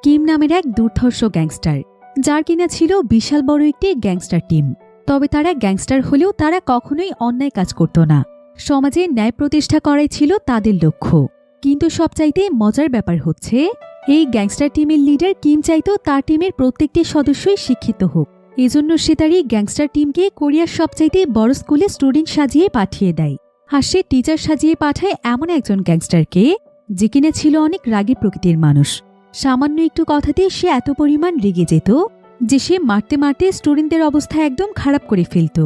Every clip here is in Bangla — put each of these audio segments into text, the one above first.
কিম নামের এক দুর্ধর্ষ গ্যাংস্টার, যার কিনা ছিল বিশাল বড় একটি গ্যাংস্টার টিম। তবে তারা গ্যাংস্টার হলেও তারা কখনোই অন্যায় কাজ করত না। সমাজে ন্যায় প্রতিষ্ঠা করাই ছিল তাদের লক্ষ্য। কিন্তু সবচাইতে মজার ব্যাপার হচ্ছে, এই গ্যাংস্টার টিমের লিডার কিম চাইতো তার টিমের প্রত্যেকটি সদস্যই শিক্ষিত হোক। এজন্য সে তার এই গ্যাংস্টার টিমকে কোরিয়ার সবচাইতে বড় স্কুলে স্টুডেন্ট সাজিয়ে পাঠিয়ে দেয়। আর সে টিচার সাজিয়ে পাঠায় এমন একজন গ্যাংস্টারকে, যে কিনা ছিল অনেক রাগী প্রকৃতির মানুষ। সামান্য একটু কথাতে সে এত পরিমাণ রেগে যেত যে সে মারতে মারতে স্টুডেন্টদের অবস্থা একদম খারাপ করে ফেলত।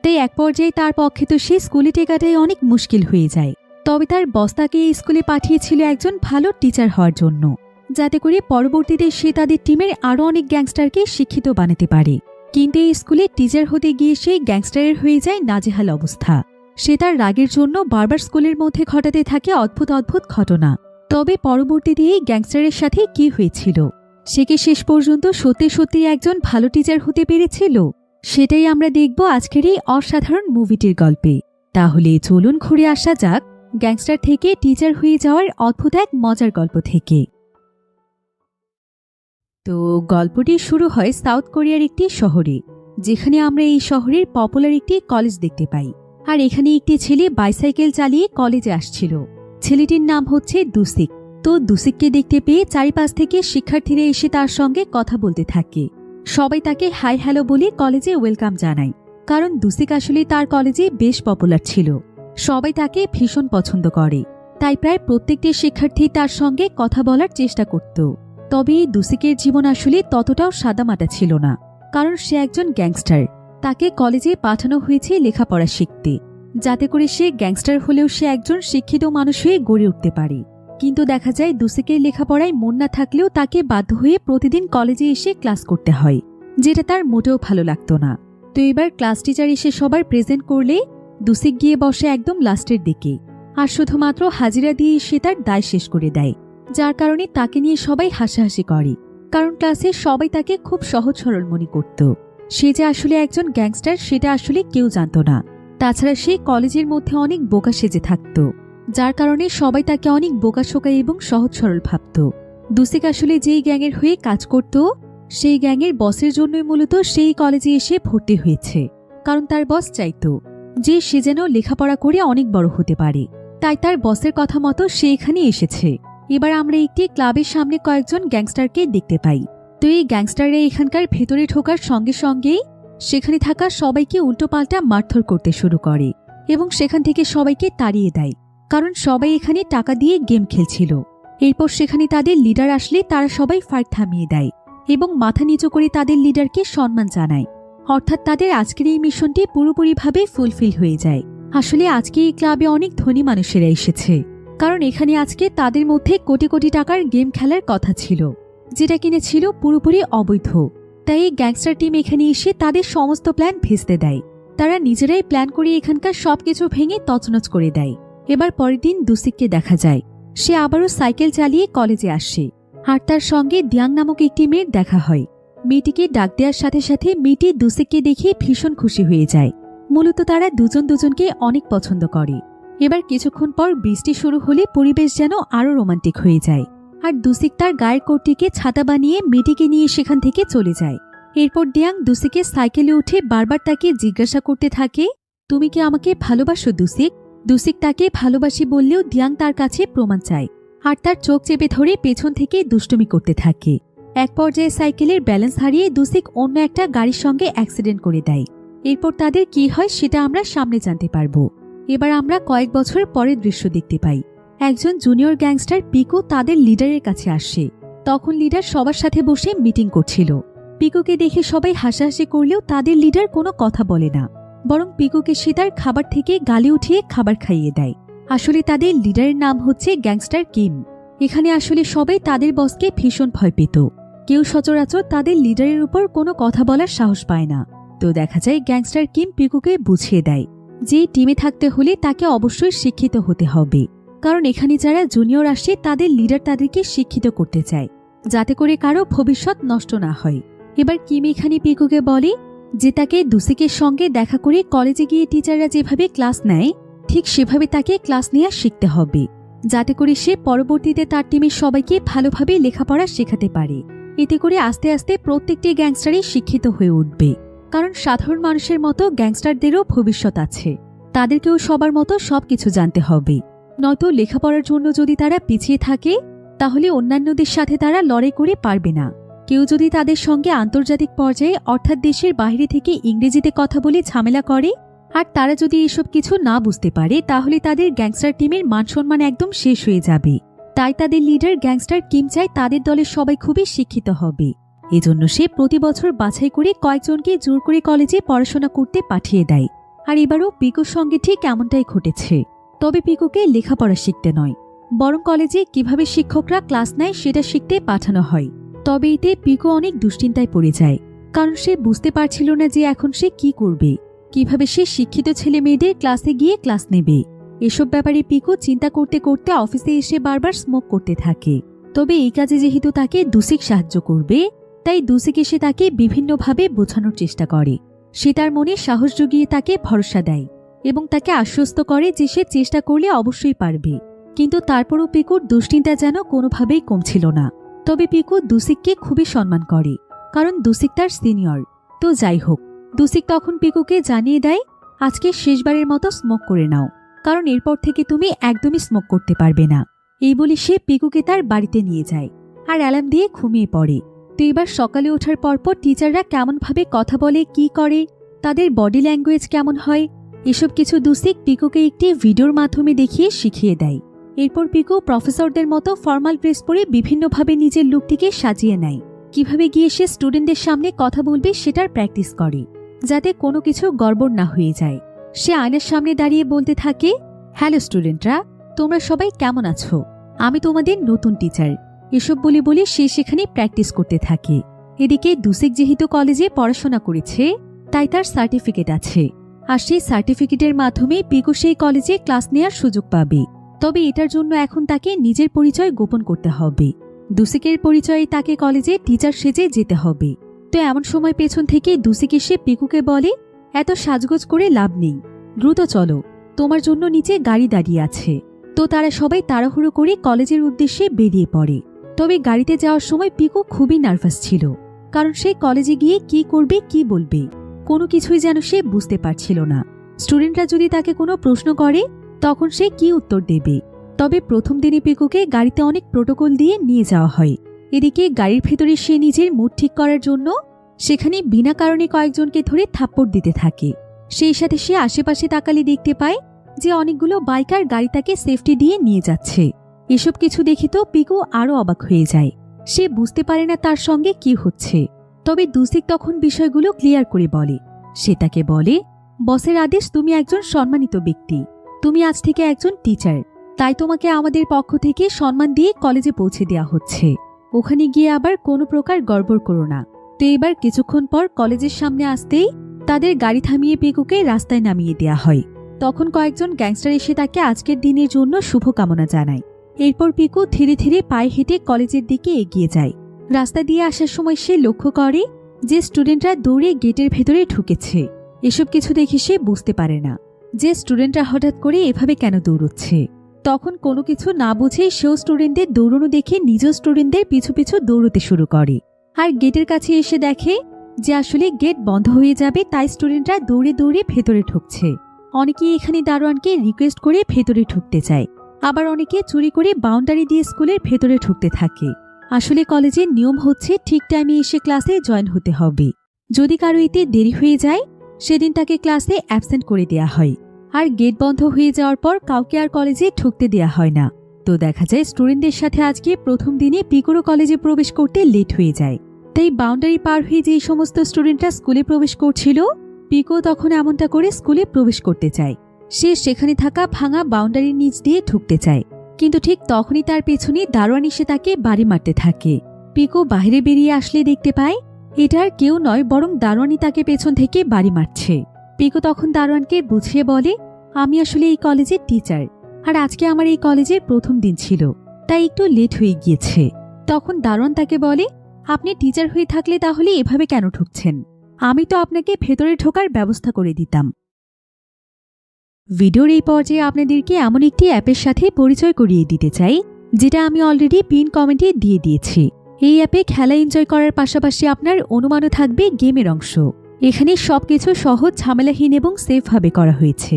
তাই এক পর্যায়ে তার পক্ষে তো সে স্কুলে টেকাটাই অনেক মুশকিল হয়ে যায়। তবে তার বস তাকে এই স্কুলে পাঠিয়েছিল একজন ভালো টিচার হওয়ার জন্য, যাতে করে পরবর্তীতে সে তাদের টিমের আরও অনেক গ্যাংস্টারকে শিক্ষিত বানাতে পারে। কিন্তু এই স্কুলে টিচার হতে গিয়ে সে গ্যাংস্টারের হয়ে যায় নাজেহাল অবস্থা। সে তার রাগের জন্য বারবার স্কুলের মধ্যে ঘটাতে থাকে অদ্ভুত অদ্ভুত ঘটনা। তবে পরবর্তীতে এই গ্যাংস্টারের সাথে কি হয়েছিল, সে কি শেষ পর্যন্ত সত্যি সত্যি একজন ভালো টিচার হতে পেরেছিল, সেটাই আমরা দেখব আজকের এই অসাধারণ মুভিটির গল্পে। তাহলে চলুন ঘুরে আসা যাক গ্যাংস্টার থেকে টিচার হয়ে যাওয়ার অদ্ভুত এক মজার গল্প থেকে। তো গল্পটি শুরু হয় সাউথ কোরিয়ার একটি শহরে, যেখানে আমরা এই শহরের পপুলার একটি কলেজ দেখতে পাই। আর এখানে একটি ছেলে বাইসাইকেল চালিয়ে কলেজে আসছিল। ছেলেটির নাম হচ্ছে দুসিক। তো দুসিককে দেখতে পেয়ে চারিপাশ থেকে শিক্ষার্থীরা এসে তার সঙ্গে কথা বলতে থাকে। সবাই তাকে হাই হ্যালো বলে কলেজে ওয়েলকাম জানায়, কারণ দুসিক আসলে তার কলেজে বেশ পপুলার ছিল। সবাই তাকে ভীষণ পছন্দ করে, তাই প্রায় প্রত্যেকটি শিক্ষার্থী তার সঙ্গে কথা বলার চেষ্টা করত। তবে এই দুসিকের জীবন আসলে ততটাও সাদামাটা ছিল না, কারণ সে একজন গ্যাংস্টার। তাকে কলেজে পাঠানো হয়েছে লেখাপড়া শিখতে, যাতে করে সে গ্যাংস্টার হলেও সে একজন শিক্ষিত মানুষ হয়ে গড়ে উঠতে পারে। কিন্তু দেখা যায় দুসিকের লেখাপড়ায় মন না থাকলেও তাকে বাধ্য হয়ে প্রতিদিন কলেজে এসে ক্লাস করতে হয়, যেটা তার মোটেও ভালো লাগতো না। তো এবার ক্লাস টিচার এসে সবার প্রেজেন্ট করলে দুসিক গিয়ে বসে একদম লাস্টের দিকে, আর শুধুমাত্র হাজিরা দিয়ে সে তার দায় শেষ করে দেয়, যার কারণে তাকে নিয়ে সবাই হাসাহাসি করে। কারণ ক্লাসে সবাই তাকে খুব সহজ সরল মনে করত। সে যে আসলে একজন গ্যাংস্টার সেটা আসলে কেউ জানত না। তাছাড়া সে কলেজের মধ্যে অনেক বোকা সেজে থাকত, যার কারণে সবাই তাকে অনেক বোকাশোকা এবং সহজ সরল ভাবত। দুসিক আসলে যেই গ্যাংয়ের হয়ে কাজ করত, সেই গ্যাংয়ের বসের জন্যই মূলত সেই কলেজে এসে ভর্তি হয়েছে। কারণ তার বস চাইত যে সে যেন লেখাপড়া করে অনেক বড় হতে পারে, তাই তার বসের কথা মতো সে এখানে এসেছে। এবার আমরা একটি ক্লাবের সামনে কয়েকজন গ্যাংস্টারকে দেখতে পাই। তো এই গ্যাংস্টাররা এখানকার ভেতরে ঢোকার সঙ্গে সঙ্গেই সেখানে থাকা সবাইকে উল্টোপাল্টা মারধর করতে শুরু করে এবং সেখান থেকে সবাইকে তাড়িয়ে দেয়, কারণ সবাই এখানে টাকা দিয়ে গেম খেলছিল। এরপর সেখানে তাদের লিডার আসলে তারা সবাই ফাইট থামিয়ে দেয় এবং মাথা নিচু করে তাদের লিডারকে সম্মান জানায়। অর্থাৎ তাদের আজকের এই মিশনটি পুরোপুরিভাবে ফুলফিল হয়ে যায়। আসলে আজকে এই ক্লাবে অনেক ধনী মানুষেরা এসেছে, কারণ এখানে আজকে তাদের মধ্যে কোটি কোটি টাকার গেম খেলার কথা ছিল, যেটা কিনে ছিল পুরোপুরি অবৈধ। তাই এই গ্যাংস্টার টিম এখানে এসে তাদের সমস্ত প্ল্যান ভেস্তে দেয়। তারা নিজেরাই প্ল্যান করে এখানকার সবকিছু ভেঙে তছনছ করে দেয়। এবার পরের দিন দুসিককে দেখা যায়, সে আবারও সাইকেল চালিয়ে কলেজে আসে। আর তার সঙ্গে দিয়াং নামক একটি মেয়ের দেখা হয়। মেয়েটিকে ডাক দেওয়ার সাথে সাথে মেয়েটি দুসিককে দেখে ভীষণ খুশি হয়ে যায়। মূলত তারা দুজন দুজনকে অনেক পছন্দ করে। এবার কিছুক্ষণ পর বৃষ্টি শুরু হলে পরিবেশ যেন আরও রোমান্টিক হয়ে যায়। আর দুসিক তার গায়ের কোটটিকে ছাতা বানিয়ে মেয়েটিকে নিয়ে সেখান থেকে চলে যায়। এরপর দিয়াং দুসিকের সাইকেলে উঠে বারবার তাকে জিজ্ঞাসা করতে থাকে, তুমি কি আমাকে ভালোবাসো দুসিক? দুসিক তাকে ভালোবাসি বললেও দিয়াং তার কাছে প্রমাণ চায়, আর তার চোখ চেপে ধরে পেছন থেকে দুষ্টুমি করতে থাকে। এক পর্যায়ে সাইকেলের ব্যালেন্স হারিয়ে দুসিক অন্য একটা গাড়ির সঙ্গে অ্যাক্সিডেন্ট করে দেয়। এরপর তাদের কি হয় সেটা আমরা সামনে জানতে পারবো। এবার আমরা কয়েক বছর পরের দৃশ্য দেখতে পাই। একজন জুনিয়র গ্যাংস্টার পিকু তাদের লিডারের কাছে আসে। তখন লিডার সবার সাথে বসে মিটিং করছিল। পিকুকে দেখে সবাই হাসাহাসি করলেও তাদের লিডার কোনো কথা বলে না, বরং পিকুকে সে তার খাবার থেকে গালে উঠিয়ে খাবার খাইয়ে দেয়। আসলে তাদের লিডারের নাম হচ্ছে গ্যাংস্টার কিম। এখানে আসলে সবাই তাদের বসকে ভীষণ ভয় পেত। কেউ সচরাচর তাদের লিডারের উপর কোনো কথা বলার সাহস পায় না। তো দেখা যায় গ্যাংস্টার কিম পিকুকে বুঝিয়ে দেয় যে টিমে থাকতে হলে তাকে অবশ্যই শিক্ষিত হতে হবে, কারণ এখানে যারা জুনিয়র আসে তাদের লিডার তাদেরকে শিক্ষিত করতে চায়, যাতে করে কারো ভবিষ্যৎ নষ্ট না হয়। এবার কিম এখানে পিকুকে বলে যে তাকে দুসিকের সঙ্গে দেখা করে কলেজে গিয়ে টিচাররা যেভাবে ক্লাস নেয় ঠিক সেভাবে তাকে ক্লাস নেওয়া শিখতে হবে। যাতে করে সে পরবর্তীতে তার টিমের সবাইকে ভালোভাবে লেখাপড়া শেখাতে পারে। এতে করে আস্তে আস্তে প্রত্যেকটি গ্যাংস্টারই শিক্ষিত হয়ে উঠবে, কারণ সাধারণ মানুষের মতো গ্যাংস্টারদেরও ভবিষ্যৎ আছে। তাদেরকেও সবার মতো সবকিছু জানতে হবে, নয়তো লেখাপড়ার জন্য যদি তারা পিছিয়ে থাকে তাহলে অন্যান্যদের সাথে তারা লড়াই করে পারবে না। কেউ যদি তাদের সঙ্গে আন্তর্জাতিক পর্যায়ে অর্থাৎ দেশের বাইরে থেকে ইংরেজিতে কথা বলে ঝামেলা করে আর তারা যদি এসব কিছু না বুঝতে পারে তাহলে তাদের গ্যাংস্টার টিমের মানসম্মান একদম শেষ হয়ে যাবে। তাই তাদের লিডার গ্যাংস্টার কিম চায় তাদের দলের সবাই খুবই শিক্ষিত হবে। এজন্য সে প্রতি বছর বাছাই করে কয়েকজনকে জোর করে কলেজে পড়াশোনা করতে পাঠিয়ে দেয়। আর এবারও পিকুর সঙ্গে ঠিক এমনটাই ঘটেছে। তবে পিকুকে লেখাপড়া শিখতে নয়, বরং কলেজে কিভাবে শিক্ষকরা ক্লাস নেয় সেটা শিখতে পাঠানো হয়। তবে এতে পিকু অনেক দুশ্চিন্তায় পড়ে যায়, কারণ সে বুঝতে পারছিল না যে এখন সে কি করবে, কিভাবে সে শিক্ষিত ছেলে মেয়েদের ক্লাসে গিয়ে ক্লাস নেবে। এসব ব্যাপারে পিকু চিন্তা করতে করতে অফিসে এসে বারবার স্মোক করতে থাকে। তবে এই কাজে যেহেতু তাকে দুসিক সাহায্য করবে, তাই দুসিক এসে তাকে বিভিন্নভাবে বোঝানোর চেষ্টা করে। সে তার মনে সাহস জুগিয়ে তাকে ভরসা দেয় এবং তাকে আশ্বস্ত করে যে সে চেষ্টা করলে অবশ্যই পারবে। কিন্তু তারপরও পিকুর দুশ্চিন্তা যেন কোনোভাবেই কমছিল না। তবে পিকু দুসিককে খুবই সম্মান করে, কারণ দুসিক তার সিনিয়র। তো যাই হোক, দুসিক তখন পিকুকে জানিয়ে দেয়, আজকে শেষবারের মতো স্মোক করে নাও, কারণ এরপর থেকে তুমি একদমই স্মোক করতে পারবে না। এই বলে সে পিকুকে তার বাড়িতে নিয়ে যায় আর অ্যালার্ম দিয়ে ঘুমিয়ে পড়ে। তো এবার সকালে ওঠার পরপর টিচাররা কেমনভাবে কথা বলে, কি করে, তাদের বডি ল্যাঙ্গুয়েজ কেমন হয়, এসব কিছু দুসিক পিকুকে একটি ভিডিওর মাধ্যমে দেখিয়ে শিখিয়ে দেয়। এরপর পিকু প্রফেসরদের মতো ফর্মাল ড্রেস পরে বিভিন্নভাবে নিজের লুকটিকে সাজিয়ে নেয়। কিভাবে গিয়ে সে স্টুডেন্টদের সামনে কথা বলবে সেটার প্র্যাকটিস করে, যাতে কোনো কিছু গড়বড় না হয়ে যায়। সে আয়নার সামনে দাঁড়িয়ে বলতে থাকে, হ্যালো স্টুডেন্টরা, তোমরা সবাই কেমন আছো? আমি তোমাদের নতুন টিচার। এসব বলে বলে সে সেখানে প্র্যাকটিস করতে থাকে। এদিকে দুসিক যেহেতু কলেজে পড়াশোনা করেছে, তাই তার সার্টিফিকেট আছে, আর সেই সার্টিফিকেটের মাধ্যমে পিকু সেই কলেজে ক্লাস নেওয়ার সুযোগ পাবে। তবে এটার জন্য এখন তাকে নিজের পরিচয় গোপন করতে হবে। দুসিকের পরিচয়ে তাকে কলেজে টিচার সেজে যেতে হবে। তো এমন সময় পেছন থেকে দুসিক এসে পিকুকে বলে, এত সাজগোজ করে লাভ নেই, দ্রুত চলো, তোমার জন্য নিচে গাড়ি দাঁড়িয়ে আছে। তো তারা সবাই তাড়াহুড়ো করে কলেজের উদ্দেশ্যে বেরিয়ে পড়ে। তবে গাড়িতে যাওয়ার সময় পিকু খুবই নার্ভাস ছিল, কারণ সে কলেজে গিয়ে কি করবে, কি বলবে, কোনো কিছুই যেন সে বুঝতে পারছিল না। স্টুডেন্টরা যদি তাকে কোনো প্রশ্ন করে তখন সে কি উত্তর দেবে। তবে প্রথম দিনে পিকুকে গাড়িতে অনেক প্রোটোকল দিয়ে নিয়ে যাওয়া হয়। এদিকে গাড়ির ভেতরে সে নিজের মুড ঠিক করার জন্য সেখানে বিনা কারণে কয়েকজনকে ধরে থাপ্পড় দিতে থাকে। সেই সাথে সে আশেপাশে তাকালে দেখতে পায় যে অনেকগুলো বাইকার গাড়ি তাকে সেফটি দিয়ে নিয়ে যাচ্ছে। এসব কিছু দেখে তো পিকু আরও অবাক হয়ে যায়। সে বুঝতে পারে না তার সঙ্গে কি হচ্ছে। তবে দুসিক তখন বিষয়গুলো ক্লিয়ার করে বলে। সে তাকে বলে, বসের আদেশ, তুমি একজন সম্মানিত ব্যক্তি, তুমি আজ থেকে একজন টিচার, তাই তোমাকে আমাদের পক্ষ থেকে সম্মান দিয়ে কলেজে পৌঁছে দেওয়া হচ্ছে। ওখানে গিয়ে আবার কোনো প্রকার গড়বড় করো না। তো এবার কিছুক্ষণ পর কলেজের সামনে আসতেই তাদের গাড়ি থামিয়ে পিকুকে রাস্তায় নামিয়ে দেওয়া হয়। তখন কয়েকজন গ্যাংস্টার এসে তাকে আজকের দিনের জন্য শুভকামনা জানায়। এরপর পিকু ধীরে ধীরে পায়ে হেঁটে কলেজের দিকে এগিয়ে যায়। রাস্তা দিয়ে আসার সময় সে লক্ষ্য করে যে স্টুডেন্টরা দৌড়ে গেটের ভেতরে ঢুকেছে। এসব কিছু দেখে সে বুঝতে পারে না যে স্টুডেন্টরা হঠাৎ করে এভাবে কেন দৌড়চ্ছে। তখন কোনো কিছু না বুঝেই সেও স্টুডেন্টদের দৌড়ানো দেখে নিজ স্টুডেন্টদের পিছু পিছু দৌড়তে শুরু করে। আর গেটের কাছে এসে দেখে যে আসলে গেট বন্ধ হয়ে যাবে, তাই স্টুডেন্টরা দৌড়ে দৌড়ে ভেতরে ঢুকছে। অনেকেই এখানে দারোয়ানকে রিকোয়েস্ট করে ভেতরে ঢুকতে চায়, আবার অনেকে চুরি করে বাউন্ডারি দিয়ে স্কুলের ভেতরে ঢুকতে থাকে। আসলে কলেজের নিয়ম হচ্ছে ঠিক টাইমে এসে ক্লাসে জয়েন হতে হবে। যদি কারো এতে দেরি হয়ে যায় সেদিন তাকে ক্লাসে অ্যাবসেন্ট করে দেয়া হয়। আর গেট বন্ধ হয়ে যাওয়ার পর কাউকে আর কলেজে ঢুকতে দেয়া হয় না। তো দেখা যায় স্টুডেন্টদের সাথে আজকে প্রথম দিনে পিকুরও কলেজে প্রবেশ করতে লেট হয়ে যায়। তাই বাউন্ডারি পার হয়ে যে সমস্ত স্টুডেন্টরা স্কুলে প্রবেশ করছিল, পিকু তখন এমনটা করে স্কুলে প্রবেশ করতে চায়। সে সেখানে থাকা ভাঙা বাউন্ডারির নিচ দিয়ে ঢুকতে চায়, কিন্তু ঠিক তখনই তার পেছনে দারোয়ান এসে তাকে বাড়ি মারতে থাকে। পিকু বাইরে বেরিয়ে আসলে দেখতে পায় এটা আর কেউ নয়, বরং দারোয়ানই তাকে পেছন থেকে বাড়ি মারছে। পিকু তখন দারোয়ানকে বুঝিয়ে বলে, আমি আসলে এই কলেজের টিচার, আর আজকে আমার এই কলেজের প্রথম দিন ছিল, তাই একটু লেট হয়ে গিয়েছে। তখন দারোয়ান তাকে বলে, আপনি টিচার হয়ে থাকলে তাহলে এভাবে কেন ঢুকছেন? আমি তো আপনাকে ভেতরে ঢোকার ব্যবস্থা করে দিতাম। ভিডিওর এই পর্যায়ে আপনাদেরকে এমন একটি অ্যাপের সাথে পরিচয় করিয়ে দিতে চাই, যেটা আমি অলরেডি পিন কমেন্টে দিয়ে দিয়েছি। এই অ্যাপে খেলা এনজয় করার পাশাপাশি আপনার অনুমানও থাকবে গেমের অংশ। এখানে সবকিছু সহজ, ঝামেলাহীন এবং সেফভাবে করা হয়েছে।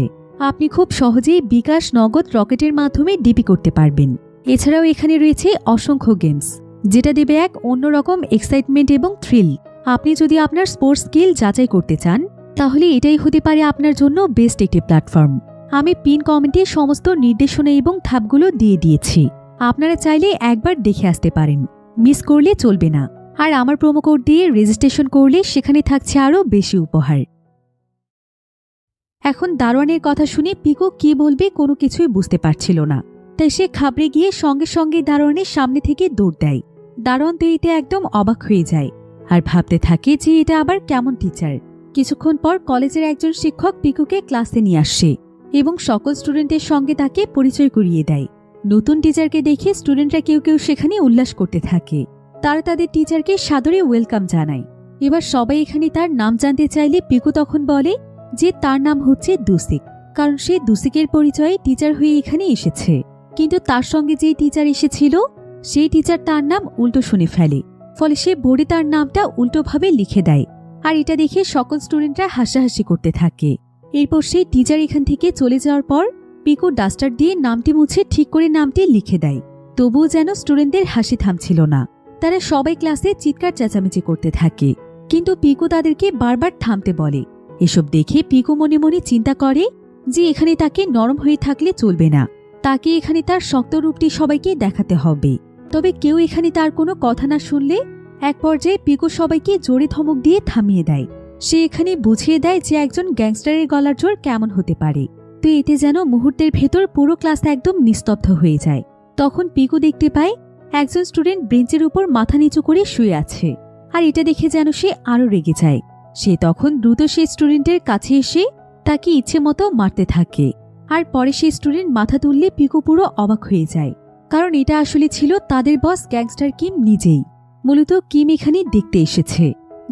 আপনি খুব সহজেই বিকাশ, নগদ, রকেটের মাধ্যমে ডিপি করতে পারবেন। এছাড়াও এখানে রয়েছে অসংখ্য গেমস, যেটা দেবে এক অন্যরকম এক্সাইটমেন্ট এবং থ্রিল। আপনি যদি আপনার স্পোর্টস স্কিল যাচাই করতে চান, তাহলে এটাই হতে পারে আপনার জন্য বেস্ট একটি প্ল্যাটফর্ম। আমি পিন কমেন্টে সমস্ত নির্দেশনা এবং ধাপগুলো দিয়ে দিয়েছি। আপনারা চাইলে একবার দেখে আসতে পারেন, মিস করলে চলবে না। আর আমার প্রোমো কোড দিয়ে রেজিস্ট্রেশন করলে সেখানে থাকছে আরও বেশি উপহার। এখন দারোয়ানের কথা শুনে পিকো কি বলবে কোনো কিছুই বুঝতে পারছিল না। তাই সে ঘাবড়ে গিয়ে সঙ্গে সঙ্গে দারোয়ানের সামনে থেকে দৌড় দেয়। দারোয়ান তো এতে একদম অবাক হয়ে যায় আর ভাবতে থাকে যে এটা আবার কেমন টিচার। কিছুক্ষণ পর কলেজের একজন শিক্ষক পিকুকে ক্লাসে নিয়ে আসে এবং সকল স্টুডেন্টের সঙ্গে তাকে পরিচয় করিয়ে দেয়। নতুন টিচারকে দেখে স্টুডেন্টরা কেউ কেউ সেখানে উল্লাস করতে থাকে। তারা তাদের টিচারকে সাদরে ওয়েলকাম জানায়। এবার সবাই এখানে তার নাম জানতে চাইলে পিকু তখন বলে যে তার নাম হচ্ছে দুসিক, কারণ সে দুসিকের পরিচয়ে টিচার হয়ে এখানে এসেছে। কিন্তু তার সঙ্গে যে টিচার এসেছিল সেই টিচার তার নাম উল্টো শুনে ফেলে, ফলে সে বোর্ডে তার নামটা উল্টোভাবে লিখে দেয়। আর এটা দেখে সকল স্টুডেন্টরা হাসাহাসি করতে থাকে। এরপর সেই টিচার এখান থেকে চলে যাওয়ার পর পিকু ডাস্টার দিয়ে নামটি মুছে ঠিক করে নামটি লিখে দেয়। তবুও যেন স্টুডেন্টদের হাসি থামছিল না। তারা সবাই ক্লাসে চিৎকার চেঁচামেচি করতে থাকে, কিন্তু পিকু তাদেরকে বারবার থামতে বলে। এসব দেখে পিকু মনে মনে চিন্তা করে যে এখানে তাকে নরম হয়ে থাকলে চলবে না, তাকে এখানে তার শক্ত রূপটি সবাইকে দেখাতে হবে। তবে কেউ এখানে তার কোনো কথা না শুনলে এক পর্যায়ে পিকু সবাইকে জোরে ধমক দিয়ে থামিয়ে দেয়। সে এখানে বুঝিয়ে দেয় যে একজন গ্যাংস্টারের গলার জোর কেমন হতে পারে। তো এতে যেন মুহূর্তের ভেতর পুরো ক্লাস একদম নিস্তব্ধ হয়ে যায়। তখন পিকু দেখতে পায় একজন স্টুডেন্ট বেঞ্চের উপর মাথা নিচু করে শুয়ে আছে। আর এটা দেখে যেন সে আরো রেগে যায়। সে তখন দ্রুত সেই স্টুডেন্টের কাছে এসে তাকে ইচ্ছে মতো মারতে থাকে। আর পরে সেই স্টুডেন্ট মাথা তুললে পিকু পুরো অবাক হয়ে যায়, কারণ এটা আসলে ছিল তাদের বস গ্যাংস্টার কিম নিজেই। মূলত কিম এখানে দেখতে এসেছে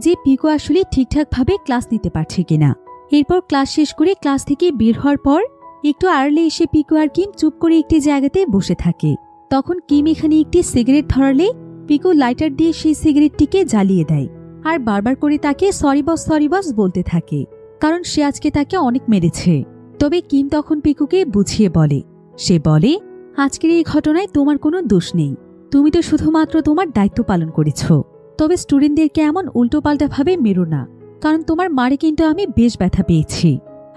যে পিকু আসলে ঠিকঠাকভাবে ক্লাস নিতে পারছে কিনা। এরপর ক্লাস শেষ করে ক্লাস থেকে বের হওয়ার পর একটু আড়ালে এসে পিকু আর কিম চুপ করে একটি জায়গাতে বসে থাকে। তখন কিম এখানে একটি সিগারেট ধরালে পিকু লাইটার দিয়ে সেই সিগারেটটিকে জ্বালিয়ে দেয় আর বারবার করে তাকে সরি বস বলতে থাকে, কারণ সে আজকে তাকে অনেক মেরেছে। তবে কিম তখন পিকুকে বুঝিয়ে বলে, সে বলে আজকের এই ঘটনায় তোমার কোনো দোষ নেই, তুমি তো শুধুমাত্র তোমার দায়িত্ব পালন করেছ। তবে স্টুডেন্টদেরকে এমন উল্টোপাল্টাভাবে মেরো না, কারণ তোমার মারে কিন্তু আমি বেশ ব্যথা পেয়েছি।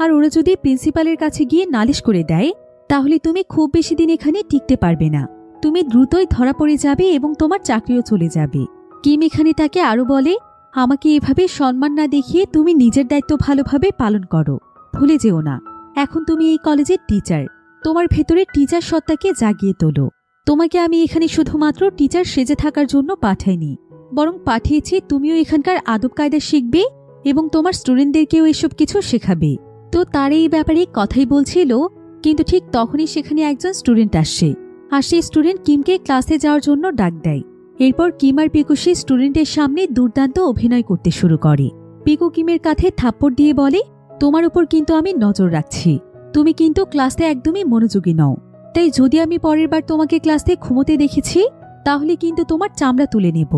আর ওরা যদি প্রিন্সিপালের কাছে গিয়ে নালিশ করে দেয়, তাহলে তুমি খুব বেশি দিন এখানে টিকতে পারবে না। তুমি দ্রুতই ধরা পড়ে যাবে এবং তোমার চাকরিও চলে যাবে। কিম এখানে তাকে আরো বলে, আমাকে এভাবে সম্মান না দেখিয়ে তুমি নিজের দায়িত্ব ভালোভাবে পালন করো। ভুলে যেও না, এখন তুমি এই কলেজের টিচার। তোমার ভেতরে টিচার সত্তাকে জাগিয়ে তোলো। তোমাকে আমি এখানে শুধুমাত্র টিচার সেজে থাকার জন্য পাঠাইনি, বরং পাঠিয়েছি তুমিও এখানকার আদব কায়দা শিখবে এবং তোমার স্টুডেন্টদেরকেও এসব কিছু শেখাবে। তো তার এই ব্যাপারে কথাই বলছিল, কিন্তু ঠিক তখনই সেখানে একজন স্টুডেন্ট আসে। আর সেই স্টুডেন্ট কিমকে ক্লাসে যাওয়ার জন্য ডাক দেয়। এরপর কিম আর পিকু সেই স্টুডেন্টের সামনে দুর্দান্ত অভিনয় করতে শুরু করে। পিকু কিমের কাঁধে থাপ্পড় দিয়ে বলে, তোমার উপর কিন্তু আমি নজর রাখছি, তুমি কিন্তু ক্লাসে একদমই মনোযোগী নও। তাই যদি আমি পরের বার তোমাকে ক্লাসে ঘুমোতে দেখেছি, তাহলে কিন্তু তোমার চামড়া তুলে নেব।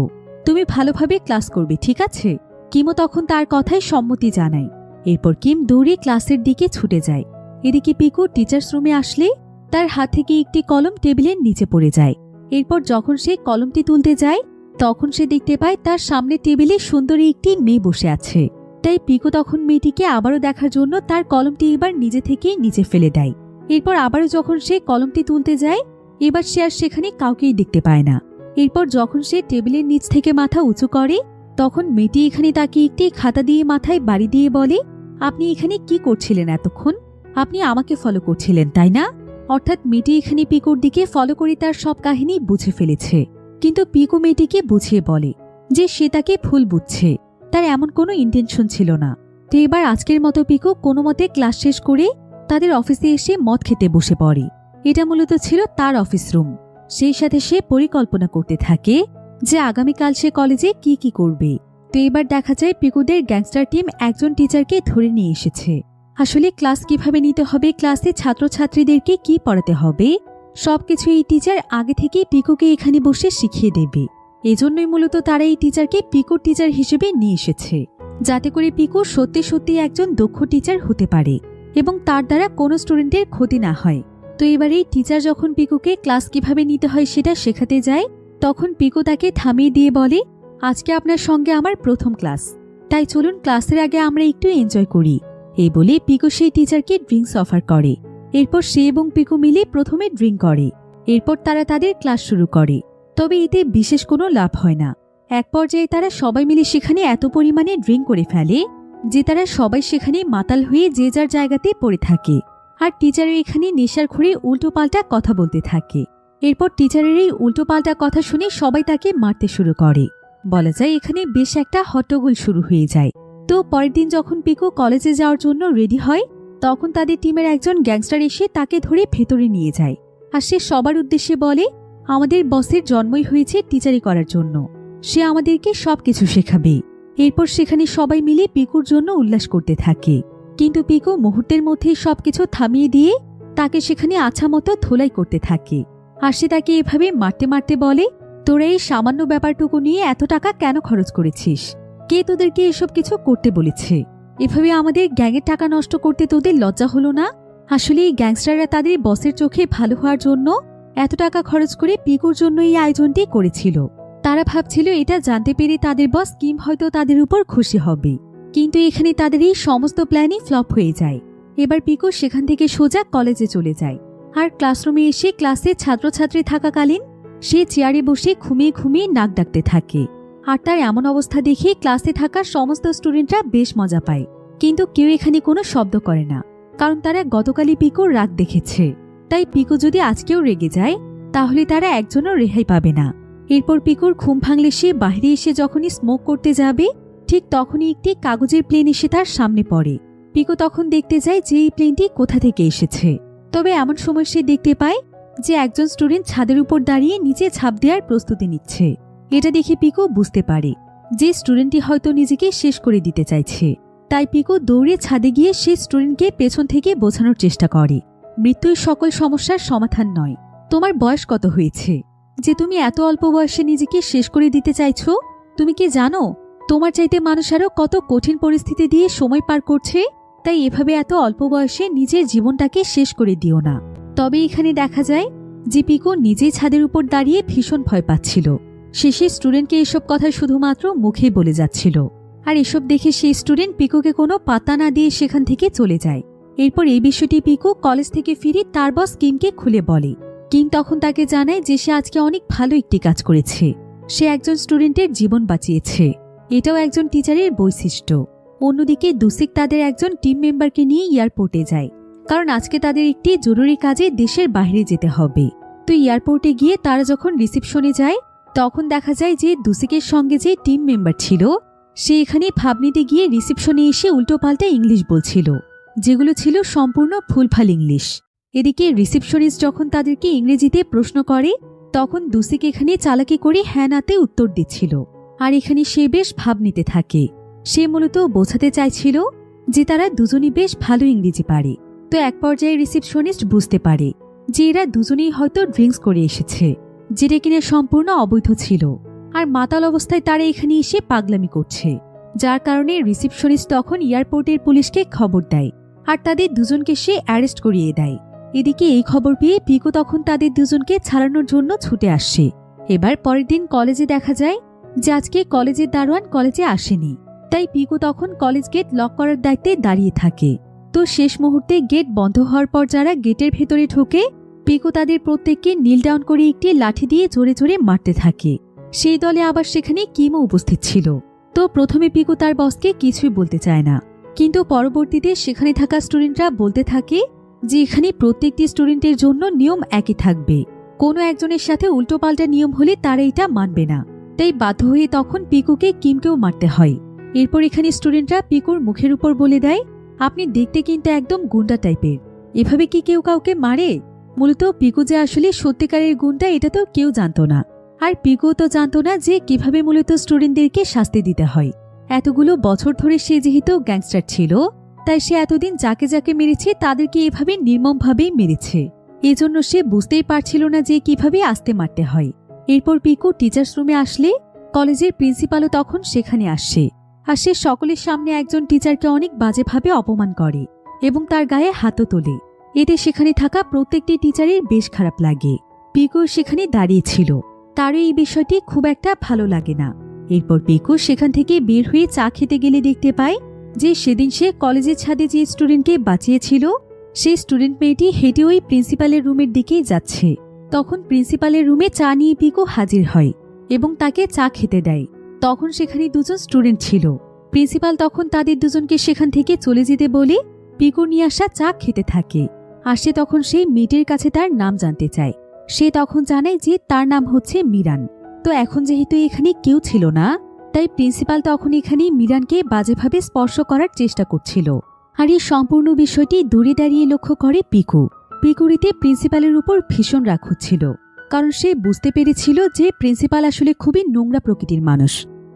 তুমি ভালোভাবে ক্লাস করবে, ঠিক আছে? কিমও তখন তার কথায় সম্মতি জানায়। এরপর কিম দৌড়ে ক্লাসের দিকে ছুটে যায়। এদিকে পিকু টিচার্স রুমে আসলে তার হাত থেকে একটি কলম টেবিলের নিচে পড়ে যায়। এরপর যখন সে কলমটি তুলতে যায়, তখন সে দেখতে পায় তার সামনে টেবিলে সুন্দরী একটি মেয়ে বসে আছে। তাই পিকু তখন মেয়েটিকে আবারও দেখার জন্য তার কলমটি এবার নিজে থেকেই নিচে ফেলে দেয়। এরপর আবারও যখন সে কলমটি তুলতে যায়, এবার সে আর সেখানে কাউকেই দেখতে পায় না। এরপর যখন সে টেবিলের নিচ থেকে মাথা উঁচু করে, তখন মেয়েটি এখানে তাকে একটি খাতা দিয়ে মাথায় বাড়ি দিয়ে বলে, আপনি এখানে কি করছিলেন এতক্ষণ? আপনি আমাকে ফলো করছিলেন, তাই না? অর্থাৎ মেয়েটি এখানে পিকুর দিকে ফলো করে তার সব কাহিনী বুঝে ফেলেছে। কিন্তু পিকু মেয়েটিকে বুঝিয়ে বলে যে সে তাকে ভুল বুঝছে, তার এমন কোনো ইন্টেনশন ছিল না। তো এবার আজকের মতো পিকু কোনো মতে ক্লাস শেষ করে তাদের অফিসে এসে মদ খেতে বসে পড়ে। এটা মূলত ছিল তার অফিস রুম। সেই সাথে সে পরিকল্পনা করতে থাকে যে আগামীকাল সে কলেজে কি করবে। তো এবার দেখা যায় পিকুদের গ্যাংস্টার টিম একজন টিচারকে ধরে নিয়ে এসেছে। আসলে ক্লাস কিভাবে নিতে হবে, ক্লাসে ছাত্রছাত্রীদেরকে কি পড়াতে হবে, সবকিছু এই টিচার আগে থেকেই পিকুকে এখানে বসে শিখিয়ে দেবে। এজন্যই মূলত তারা এই টিচারকে পিকুর টিচার হিসেবে নিয়ে এসেছে, যাতে করে পিকু সত্যি সত্যি একজন দক্ষ টিচার হতে পারে এবং তার দ্বারা কোনো স্টুডেন্টের ক্ষতি না হয়। তো এবার এই টিচার যখন পিকুকে ক্লাস কিভাবে নিতে হয় সেটা শেখাতে যায়, তখন পিকু তাকে থামিয়ে দিয়ে বলে, আজকে আপনার সঙ্গে আমার প্রথম ক্লাস, তাই চলুন ক্লাসের আগে আমরা একটু এনজয় করি। এই বলে পিকু সেই টিচারকে ড্রিঙ্কস অফার করে। এরপর সে এবং পিকু মিলে প্রথমে ড্রিঙ্ক করে। এরপর তারা তাদের ক্লাস শুরু করে। তবে এতে বিশেষ কোনো লাভ হয় না। এক পর্যায়ে তারা সবাই মিলে সেখানে এত পরিমাণে ড্রিঙ্ক করে ফেলে যে তারা সবাই সেখানে মাতাল হয়ে যে যার জায়গাতে পড়ে থাকে। আর টিচারও এখানে নেশার ঘুরে উল্টোপাল্টা কথা বলতে থাকে। এরপর টিচারের এই উল্টোপাল্টা কথা শুনে সবাই তাকে মারতে শুরু করে। বলা যায় এখানে বেশ একটা হট্টগোল শুরু হয়ে যায়। তো পরের দিন যখন পিকু কলেজে যাওয়ার জন্য রেডি হয়, তখন তাদের টিমের একজন গ্যাংস্টার এসে তাকে ধরে ভেতরে নিয়ে যায়। আর সে সবার উদ্দেশ্যে বলে, আমাদের বসের জন্মই হয়েছে টিচারি করার জন্য, সে আমাদেরকে সবকিছু শেখাবে। এরপর সেখানে সবাই মিলে পিকুর জন্য উল্লাস করতে থাকে। কিন্তু পিকু মুহূর্তের মধ্যেই সবকিছু থামিয়ে দিয়ে তাকে সেখানে আছা মতো ধোলাই করতে থাকে। আর সে তাকে এভাবে মারতে মারতে বলে, তোরা এই সামান্য ব্যাপারটুকু নিয়ে এত টাকা কেন খরচ করেছিস? কে তোদেরকে এসব কিছু করতে বলেছে? এভাবে আমাদের গ্যাংয়ের টাকা নষ্ট করতে তোদের লজ্জা হলো না? আসলে এই গ্যাংস্টাররা তাদের বসের চোখে ভালো হওয়ার জন্য এত টাকা খরচ করে পিকুর জন্য এই আয়োজনটি করেছিল। তারা ভাবছিল এটা জানতে পেরে তাদের বস কিম হয়তো তাদের উপর খুশি হবে। কিন্তু এখানে তাদের এই সমস্ত প্ল্যানই ফ্লপ হয়ে যায়। এবার পিকু সেখান থেকে সোজা কলেজে চলে যায়। আর ক্লাসরুমে এসে ক্লাসে ছাত্রছাত্রী থাকাকালীন সে চেয়ারে বসে ঘুমিয়ে ঘুমিয়ে নাক ডাকতে থাকে। আর তার এমন অবস্থা দেখে ক্লাসে থাকা সমস্ত স্টুডেন্টরা বেশ মজা পায়। কিন্তু কেউ এখানে কোনো শব্দ করে না, কারণ তারা গতকালই পিকুর রাগ দেখেছে। তাই পিকু যদি আজকেও রেগে যায় তাহলে তারা একজনও রেহাই পাবে না। এরপর পিকুর ঘুম ভাঙলে সে বাইরে এসে যখনই স্মোক করতে যাবে, ঠিক তখনই একটি কাগজের প্লেন এসে তার সামনে পড়ে। পিকু তখন দেখতে যায় যে এই প্লেনটি কোথা থেকে এসেছে। তবে এমন সময় সে দেখতে পায় যে একজন স্টুডেন্ট ছাদের উপর দাঁড়িয়ে নিচে ঝাঁপ দেওয়ার প্রস্তুতি নিচ্ছে। এটা দেখে পিকু বুঝতে পারে যে স্টুডেন্টটি হয়তো নিজেকে শেষ করে দিতে চাইছে। তাই পিকু দৌড়ে ছাদে গিয়ে সেই স্টুডেন্টকে পেছন থেকে বোঝানোর চেষ্টা করে, মৃত্যুই সকল সমস্যার সমাধান নয়। তোমার বয়স কত হয়েছে যে তুমি এত অল্প বয়সে নিজেকে শেষ করে দিতে চাইছো? তুমি কি জানো তোমার চাইতে মানুষ আরও কত কঠিন পরিস্থিতি দিয়ে সময় পার করছে? তাই এভাবে এত অল্প বয়সে নিজের জীবনটাকে শেষ করে দিও না। তবে এখানে দেখা যায় যে পিকু নিজেই ছাদের উপর দাঁড়িয়ে ভীষণ ভয় পাচ্ছিল। শেষে স্টুডেন্টকে এসব কথা শুধুমাত্র মুখেই বলে যাচ্ছিল। আর এসব দেখে সেই স্টুডেন্ট পিকুকে কোনো পাত্তা না দিয়ে সেখান থেকে চলে যায়। এরপর এই বিষয়টি পিকু কলেজ থেকে ফিরে তার বস কিমকে খুলে বলে। কিম তখন তাকে জানায় যে সে আজকে অনেক ভালো একটি কাজ করেছে, সে একজন স্টুডেন্টের জীবন বাঁচিয়েছে। এটাও একজন টিচারের বৈশিষ্ট্য। অন্যদিকে দুসিক তাদের একজন টিম মেম্বারকে নিয়ে এয়ারপোর্টে যায়, কারণ আজকে তাদের একটি জরুরি কাজে দেশের বাইরে যেতে হবে। তো এয়ারপোর্টে গিয়ে তারা যখন রিসেপশনে যায় তখন দেখা যায় যে দুসিকের সঙ্গে যে টিম মেম্বার ছিল সে এখানে ভাব নিতে গিয়ে রিসেপশনে এসে উল্টোপাল্টা ইংলিশ বলছিল, যেগুলো ছিল সম্পূর্ণ ভুলভাল ইংলিশ। এদিকে রিসেপশনিস্ট যখন তাদেরকে ইংরেজিতে প্রশ্ন করে তখন দুসিক এখানে চালাকি করে হ্যাঁ নাতে উত্তর দিচ্ছিল। আর এখানে সে বেশ ভাব নিতে থাকে। সে মূলত বোঝাতে চাইছিল যে তারা দুজনই বেশ ভালো ইংরেজি পারে। তো এক পর্যায়ে রিসেপশনিস্ট বুঝতে পারে যে এরা দুজনেই হয়তো ড্রিঙ্কস করে এসেছে, যেটা কিনা সম্পূর্ণ অবৈধ ছিল। আর মাতাল অবস্থায় তারা এখানে এসে পাগলামি করছে, যার কারণে রিসেপশনিস্ট তখন এয়ারপোর্টের পুলিশকে খবর দেয় আর তাদের দুজনকে সে অ্যারেস্ট করিয়ে দেয়। এদিকে এই খবর পেয়ে পিকু তখন তাদের দুজনকে ছাড়ানোর জন্য ছুটে আসছে। এবার পরের দিন কলেজে দেখা যায় যে আজকে কলেজের দারোয়ান কলেজে আসেনি। তাই পিকু তখন কলেজ গেট লক করার দায়িত্বে দাঁড়িয়ে থাকে। তো শেষ মুহূর্তে গেট বন্ধ হওয়ার পর যারা গেটের ভেতরে ঢোকে পিকু তাদের প্রত্যেককে নীল ডাউন করে একটি লাঠি দিয়ে জোরে জোরে মারতে থাকে। সেই দলে আবার সেখানে কিমও উপস্থিত ছিল। তো প্রথমে পিকু তার বসকে কিছুই বলতে চায় না, কিন্তু পরবর্তীতে সেখানে থাকা স্টুডেন্টরা বলতে থাকে যে এখানে প্রত্যেকটি স্টুডেন্টের জন্য নিয়ম একই থাকবে, কোনো একজনের সাথে উল্টোপাল্টা নিয়ম হলে তারা এটা মানবে না। তাই বাধ্য হয়ে তখন পিকুকে কিমকেও মারতে হয়। এরপর এখানে স্টুডেন্টরা পিকুর মুখের উপর বলে দেয়, আপনি দেখতে কিন্তু একদম গুন্ডা টাইপের, এভাবে কি কেউ কাউকে মারে? মূলত পিকু যে আসলে সত্যিকারের গুন্ডা এটা তো কেউ জানতো না। আর পিকু তো জানতো না যে কিভাবে মূলত স্টুডেন্টদেরকে শাস্তি দিতে হয়। এতগুলো বছর ধরে সে যেহেতু গ্যাংস্টার ছিল তাই সে এতদিন যাকে যাকে মেরেছে তাদেরকে এভাবে নির্মমভাবেই মেরেছে। এজন্য সে বুঝতেই পারছিল না যে কিভাবে আস্তে মারতে হয়। এরপর পিকু টিচার্স রুমে আসলে কলেজের প্রিন্সিপালও তখন সেখানে আসে। আর সে সকলের সামনে একজন টিচারকে অনেক বাজেভাবে অপমান করে এবং তার গায়ে হাতও তোলে। এতে সেখানে থাকা প্রত্যেকটি টিচারের বেশ খারাপ লাগে। পিকু সেখানে দাঁড়িয়েছিল, তারও এই বিষয়টি খুব একটা ভালো লাগে না। এরপর পিকু সেখান থেকে বের হয়ে চা খেতে গেলে দেখতে পায় যে সেদিন সে কলেজের ছাদে যে স্টুডেন্টকে বাঁচিয়েছিল সেই স্টুডেন্ট মেয়েটি হেঁটে ওই প্রিন্সিপালের রুমের দিকেই যাচ্ছে। তখন প্রিন্সিপালের রুমে চা নিয়ে পিকু হাজির হয় এবং তাকে চা খেতে দেয়। তখন সেখানে দুজন স্টুডেন্ট ছিল। প্রিন্সিপাল তখন তাদের দুজনকে সেখান থেকে চলে যেতে বলে পিকুর নিয়ে আসা চা খেতে থাকে। আর সে তখন সেই মেয়েটির কাছে তার নাম জানতে চায়। সে তখন জানায় যে তার নাম হচ্ছে মিরান। তো এখন যেহেতু এখানে কেউ ছিল না, তাই প্রিন্সিপাল তখন এখানে মিরানকে বাজেভাবে স্পর্শ করার চেষ্টা করছিল। আর এই সম্পূর্ণ বিষয়টি দূরে দাঁড়িয়ে লক্ষ্য করে পিকু। পিকুরিতে প্রিন্সিপালের উপর ভীষণ রাগ হচ্ছিল, কারণ সে বুঝতে পেরেছিল যে প্রিন্সিপাল আসলে খুবই নোংরা প্রকৃতির মানুষ।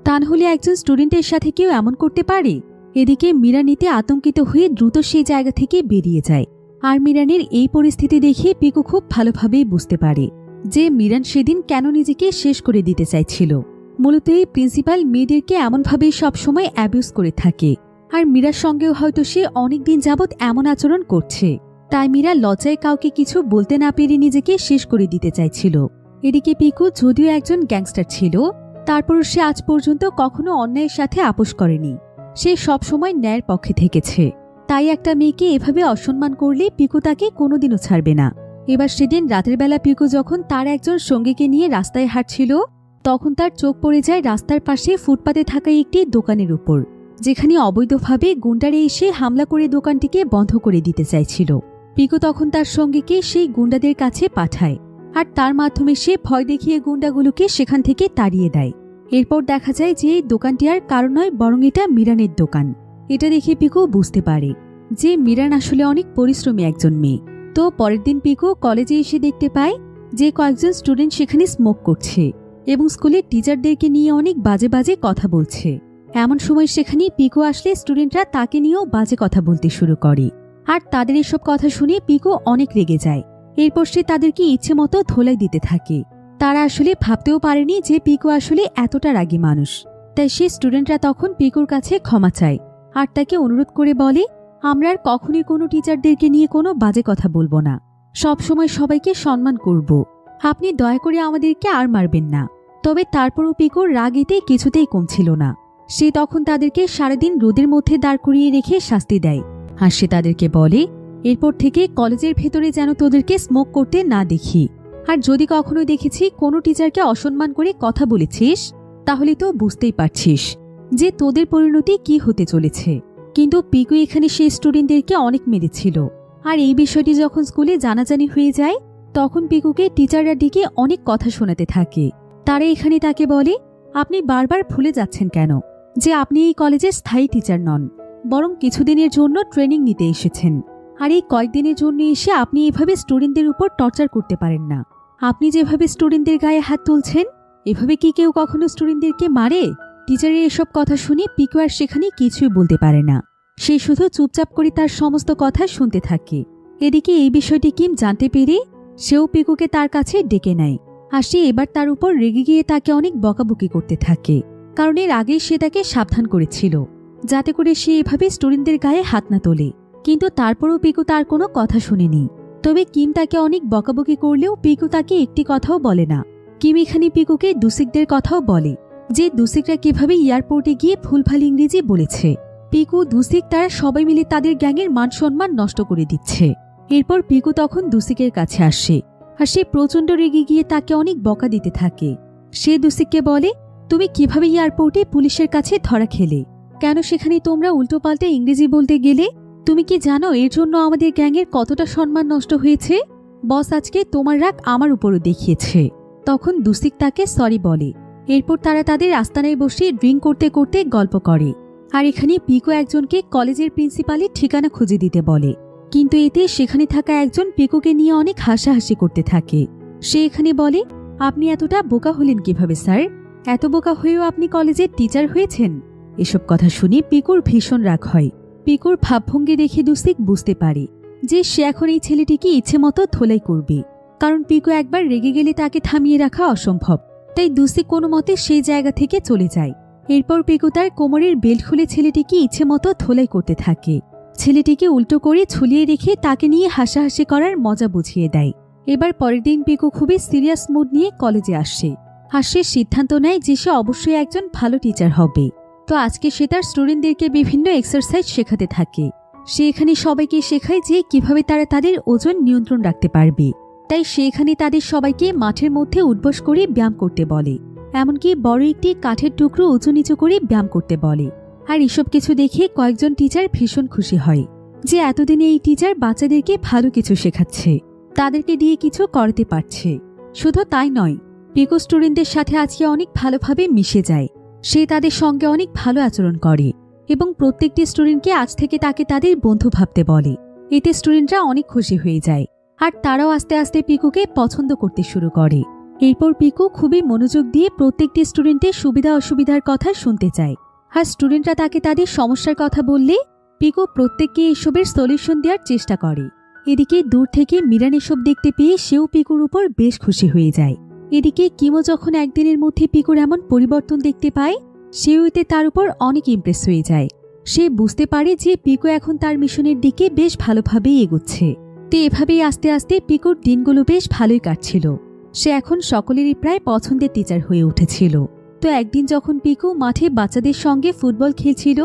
তা হলে একজন স্টুডেন্টের সাথে কেউ এমন করতে পারে? এদিকে মিরানিতে আতঙ্কিত হয়ে দ্রুত সেই জায়গা থেকে বেরিয়ে যায়। আর মিরানের এই পরিস্থিতি দেখে পিকু খুব ভালোভাবেই বুঝতে পারে যে মিরান সেদিন কেন নিজেকে শেষ করে দিতে চাইছিল। মূলত এই প্রিন্সিপাল মেয়েদেরকে এমনভাবেই সবসময় অ্যাবিউজ করে থাকে। আর মীরার সঙ্গেও হয়তো সে অনেকদিন যাবৎ এমন আচরণ করছে, তাই মীরা লজ্জায় কাউকে কিছু বলতে না পেরে নিজেকে শেষ করে দিতে চাইছিল। এদিকে পিকু যদিও একজন গ্যাংস্টার ছিল, তারপরও সে আজ পর্যন্ত কখনো অন্যায়ের সাথে আপোষ করেনি। সে সবসময় ন্যায়ের পক্ষে থেকেছে। তাই একটা মেয়েকে এভাবে অসম্মান করলে পিকু তাকে কোনোদিনও ছাড়বে না। এবার সেদিন রাতের বেলা পিকু যখন তার একজন সঙ্গীকে নিয়ে রাস্তায় হাঁটছিল, তখন তার চোখ পড়ে যায় রাস্তার পাশে ফুটপাতে থাকা একটি দোকানের উপর, যেখানে অবৈধভাবে গুন্ডারা এসে হামলা করে দোকানটিকে বন্ধ করে দিতে চাইছিল। পিকু তখন তার সঙ্গীকে সেই গুন্ডাদের কাছে পাঠায়, আর তার মাধ্যমে সে ভয় দেখিয়ে গুন্ডাগুলোকে সেখান থেকে তাড়িয়ে দেয়। এরপর দেখা যায় যে এই দোকানটি আর কারো নয়, বরং এটা মিরানের দোকান। এটা দেখে পিকু বুঝতে পারে যে মিরান আসলে অনেক পরিশ্রমী একজন মেয়ে। তো পরের দিন পিকু কলেজে এসে দেখতে পায় যে কয়েকজন স্টুডেন্ট সেখানে স্মোক করছে এবং স্কুলের টিচারদেরকে নিয়ে অনেক বাজে বাজে কথা বলছে। এমন সময় সেখানে পিকু আসলে স্টুডেন্টরা তাকে নিয়েও বাজে কথা বলতে শুরু করে। আর তাদের এসব কথা শুনে পিকু অনেক রেগে যায়। এরপর সে তাদেরকে ইচ্ছে মতো ধোলাই দিতে থাকে। তারা আসলে ভাবতেও পারেনি যে পিকু আসলে এতটা রাগী মানুষ। তাই সে স্টুডেন্টরা তখন পিকুর কাছে ক্ষমা চায় আর তাকে অনুরোধ করে বলে, আমরা আর কখনোই কোনো টিচারদেরকে নিয়ে কোনো বাজে কথা বলবো না, সবসময় সবাইকে সম্মান করব। আপনি দয়া করে আমাদেরকে আর মারবেন না। তবে তারপরও পিকুর রাগ এতে কিছুতেই কমছিল না। সে তখন তাদেরকে সারাদিন রোদের মধ্যে দাঁড় করিয়ে রেখে শাস্তি দেয়। আর সে তাদেরকে বলে, এরপর থেকে কলেজের ভেতরে যেন তোদেরকে স্মোক করতে না দেখি। আর যদি কখনো দেখেছি কোনো টিচারকে অসম্মান করে কথা বলেছিস, তাহলে তো বুঝতেই পারছিস যে তোদের পরিণতি কি হতে চলেছে। কিন্তু পিকু এখানে সেই স্টুডেন্টদেরকে অনেক মেরেছিল। আর এই বিষয়টি যখন স্কুলে জানাজানি হয়ে যায়, তখন পিকুকে টিচাররা ডেকে অনেক কথা শোনাতে থাকে। তারা এখানে তাকে বলে, আপনি বারবার ভুলে যাচ্ছেন কেন যে আপনি এই কলেজের স্থায়ী টিচার নন, বরং কিছুদিনের জন্য ট্রেনিং নিতে এসেছেন। আর এই কয়েকদিনের জন্য এসে আপনি এভাবে স্টুডেন্টদের উপর টর্চার করতে পারেন না। আপনি যেভাবে স্টুডেন্টদের গায়ে হাত তুলছেন, এভাবে কি কেউ কখনো স্টুডেন্টদেরকে মারে? টিচারের এসব কথা শুনে পিকু আর সেখানে কিছুই বলতে পারে না। সে শুধু চুপচাপ করে তার সমস্ত কথা শুনতে থাকে। এদিকে এই বিষয়টি কিম জানতে পেরে সেও পিকুকে তার কাছে ডেকে নেয়। আর সে এবার তার উপর রেগে গিয়ে তাকে অনেক বকাবকি করতে থাকে, কারণ এর আগেই সে তাকে সাবধান করেছিল যাতে করে সে এভাবে স্টুডেন্টদের গায়ে হাত না তোলে। কিন্তু তারপরও পিকু তার কোনো কথা শুনেনি। তবে কিম তাকে অনেক বকাবকি করলেও পিকু তাকে একটি কথাও বলে না। কিম এখানে পিকুকে দুসিকদের কথাও বলে যে দুসিকরা কিভাবে এয়ারপোর্টে গিয়ে ভুলভাল ইংরেজি বলেছে। পিকু, দুসিক তারা সবাই মিলে তাদের গ্যাংয়ের মান সম্মান নষ্ট করে দিচ্ছে। এরপর পিকু তখন দুসিকের কাছে আসে, আর সে প্রচণ্ড রেগে গিয়ে তাকে অনেক বকা দিতে থাকে। সে দুসিককে বলে, তুমি কিভাবে এয়ারপোর্টে পুলিশের কাছে ধরা খেলে? কেন সেখানে তোমরা উল্টোপাল্টে ইংরেজি বলতে গেলে? তুমি কি জানো এর জন্য আমাদের গ্যাংয়ের কতটা সম্মান নষ্ট হয়েছে? বস আজকে তোমার রাগ আমার উপরও দেখিয়েছে। তখন দুসিক তাকে সরি বলে। এরপর তারা তাদের আস্তানায় বসে ড্রিঙ্ক করতে করতে গল্প করে। আর এখানে পিকু একজনকে কলেজের প্রিন্সিপালের ঠিকানা খুঁজে দিতে বলে, কিন্তু এতে সেখানে থাকা একজন পিকুকে নিয়ে অনেক হাসাহাসি করতে থাকে। সে এখানে বলে, আপনি এতটা বোকা হলেন কিভাবে স্যার? এত বোকা হয়েও আপনি কলেজের টিচার হয়েছেন? এসব কথা শুনে পিকুর ভীষণ রাগ হয়। পিকুর ভাবভঙ্গি দেখে দুসিক বুঝতে পারে যে সে এখন এই ছেলেটিকে ইচ্ছে মতো ধোলাই করবে, কারণ পিকু একবার রেগে গেলে তাকে থামিয়ে রাখা অসম্ভব। তাই দুসিক কোনো মতে সেই জায়গা থেকে চলে যায়। এরপর পিকু তার কোমরের বেল্ট খুলে ছেলেটিকে ইচ্ছে মতো ধোলাই করতে থাকে। ছেলেটিকে উল্টো করে ঝুলিয়ে রেখে তাকে নিয়ে হাসাহাসি করার মজা বুঝিয়ে দেয়। এবার পরের দিন পিকু খুবই সিরিয়াস মুড নিয়ে কলেজে আসে। আর সে সিদ্ধান্ত নেয় যে সে অবশ্যই একজন ভালো টিচার হবে। তো আজকে সে তার স্টুডেন্টদেরকে বিভিন্ন এক্সারসাইজ শেখাতে থাকে। সে এখানে সবাইকে শেখায় যে কিভাবে তারা তাদের ওজন নিয়ন্ত্রণ রাখতে পারবে। তাই সে এখানে তাদের সবাইকে মাঠের মধ্যে উঠবস করে ব্যায়াম করতে বলে, এমনকি বড় একটি কাঠের টুকরো উঁচু নিচু করে ব্যায়াম করতে বলে। আর এসব কিছু দেখে কয়েকজন টিচার ভীষণ খুশি হয় যে এতদিনে এই টিচার বাচ্চাদেরকে ভালো কিছু শেখাচ্ছে, তাদেরকে দিয়ে কিছু করাতে পারছে। শুধু তাই নয়, পিকু স্টুডেন্টদের সাথে আজকে অনেক ভালোভাবে মিশে যায়। সে তাদের সঙ্গে অনেক ভালো আচরণ করে এবং প্রত্যেকটি স্টুডেন্টকে আজ থেকে তাকে তাদের বন্ধু ভাবতে বলে। এতে স্টুডেন্টরা অনেক খুশি হয়ে যায় আর তারাও আস্তে আস্তে পিকুকে পছন্দ করতে শুরু করে। এরপর পিকু খুবই মনোযোগ দিয়ে প্রত্যেকটি স্টুডেন্টের সুবিধা অসুবিধার কথা শুনতে চায়। আর স্টুডেন্টরা তাকে তাদের সমস্যার কথা বললে পিকু প্রত্যেককে এসবের সলিউশন দেওয়ার চেষ্টা করে। এদিকে দূর থেকে মিরান এসব দেখতে পেয়ে সেও পিকুর উপর বেশ খুশি হয়ে যায়। এদিকে কিমো যখন একদিনের মধ্যে পিকুর এমন পরিবর্তন দেখতে পায়, সেও এতে তার উপর অনেক ইমপ্রেস হয়ে যায়। সে বুঝতে পারে যে পিকু এখন তার মিশনের দিকে বেশ ভালোভাবেই এগোচ্ছে। তো এভাবেই আস্তে আস্তে পিকুর দিনগুলো বেশ ভালোই কাটছিল। সে এখন সকলেরই প্রায় পছন্দের টিচার হয়ে উঠেছিল। তো একদিন যখন পিকু মাঠে বাচ্চাদের সঙ্গে ফুটবল খেলছিল,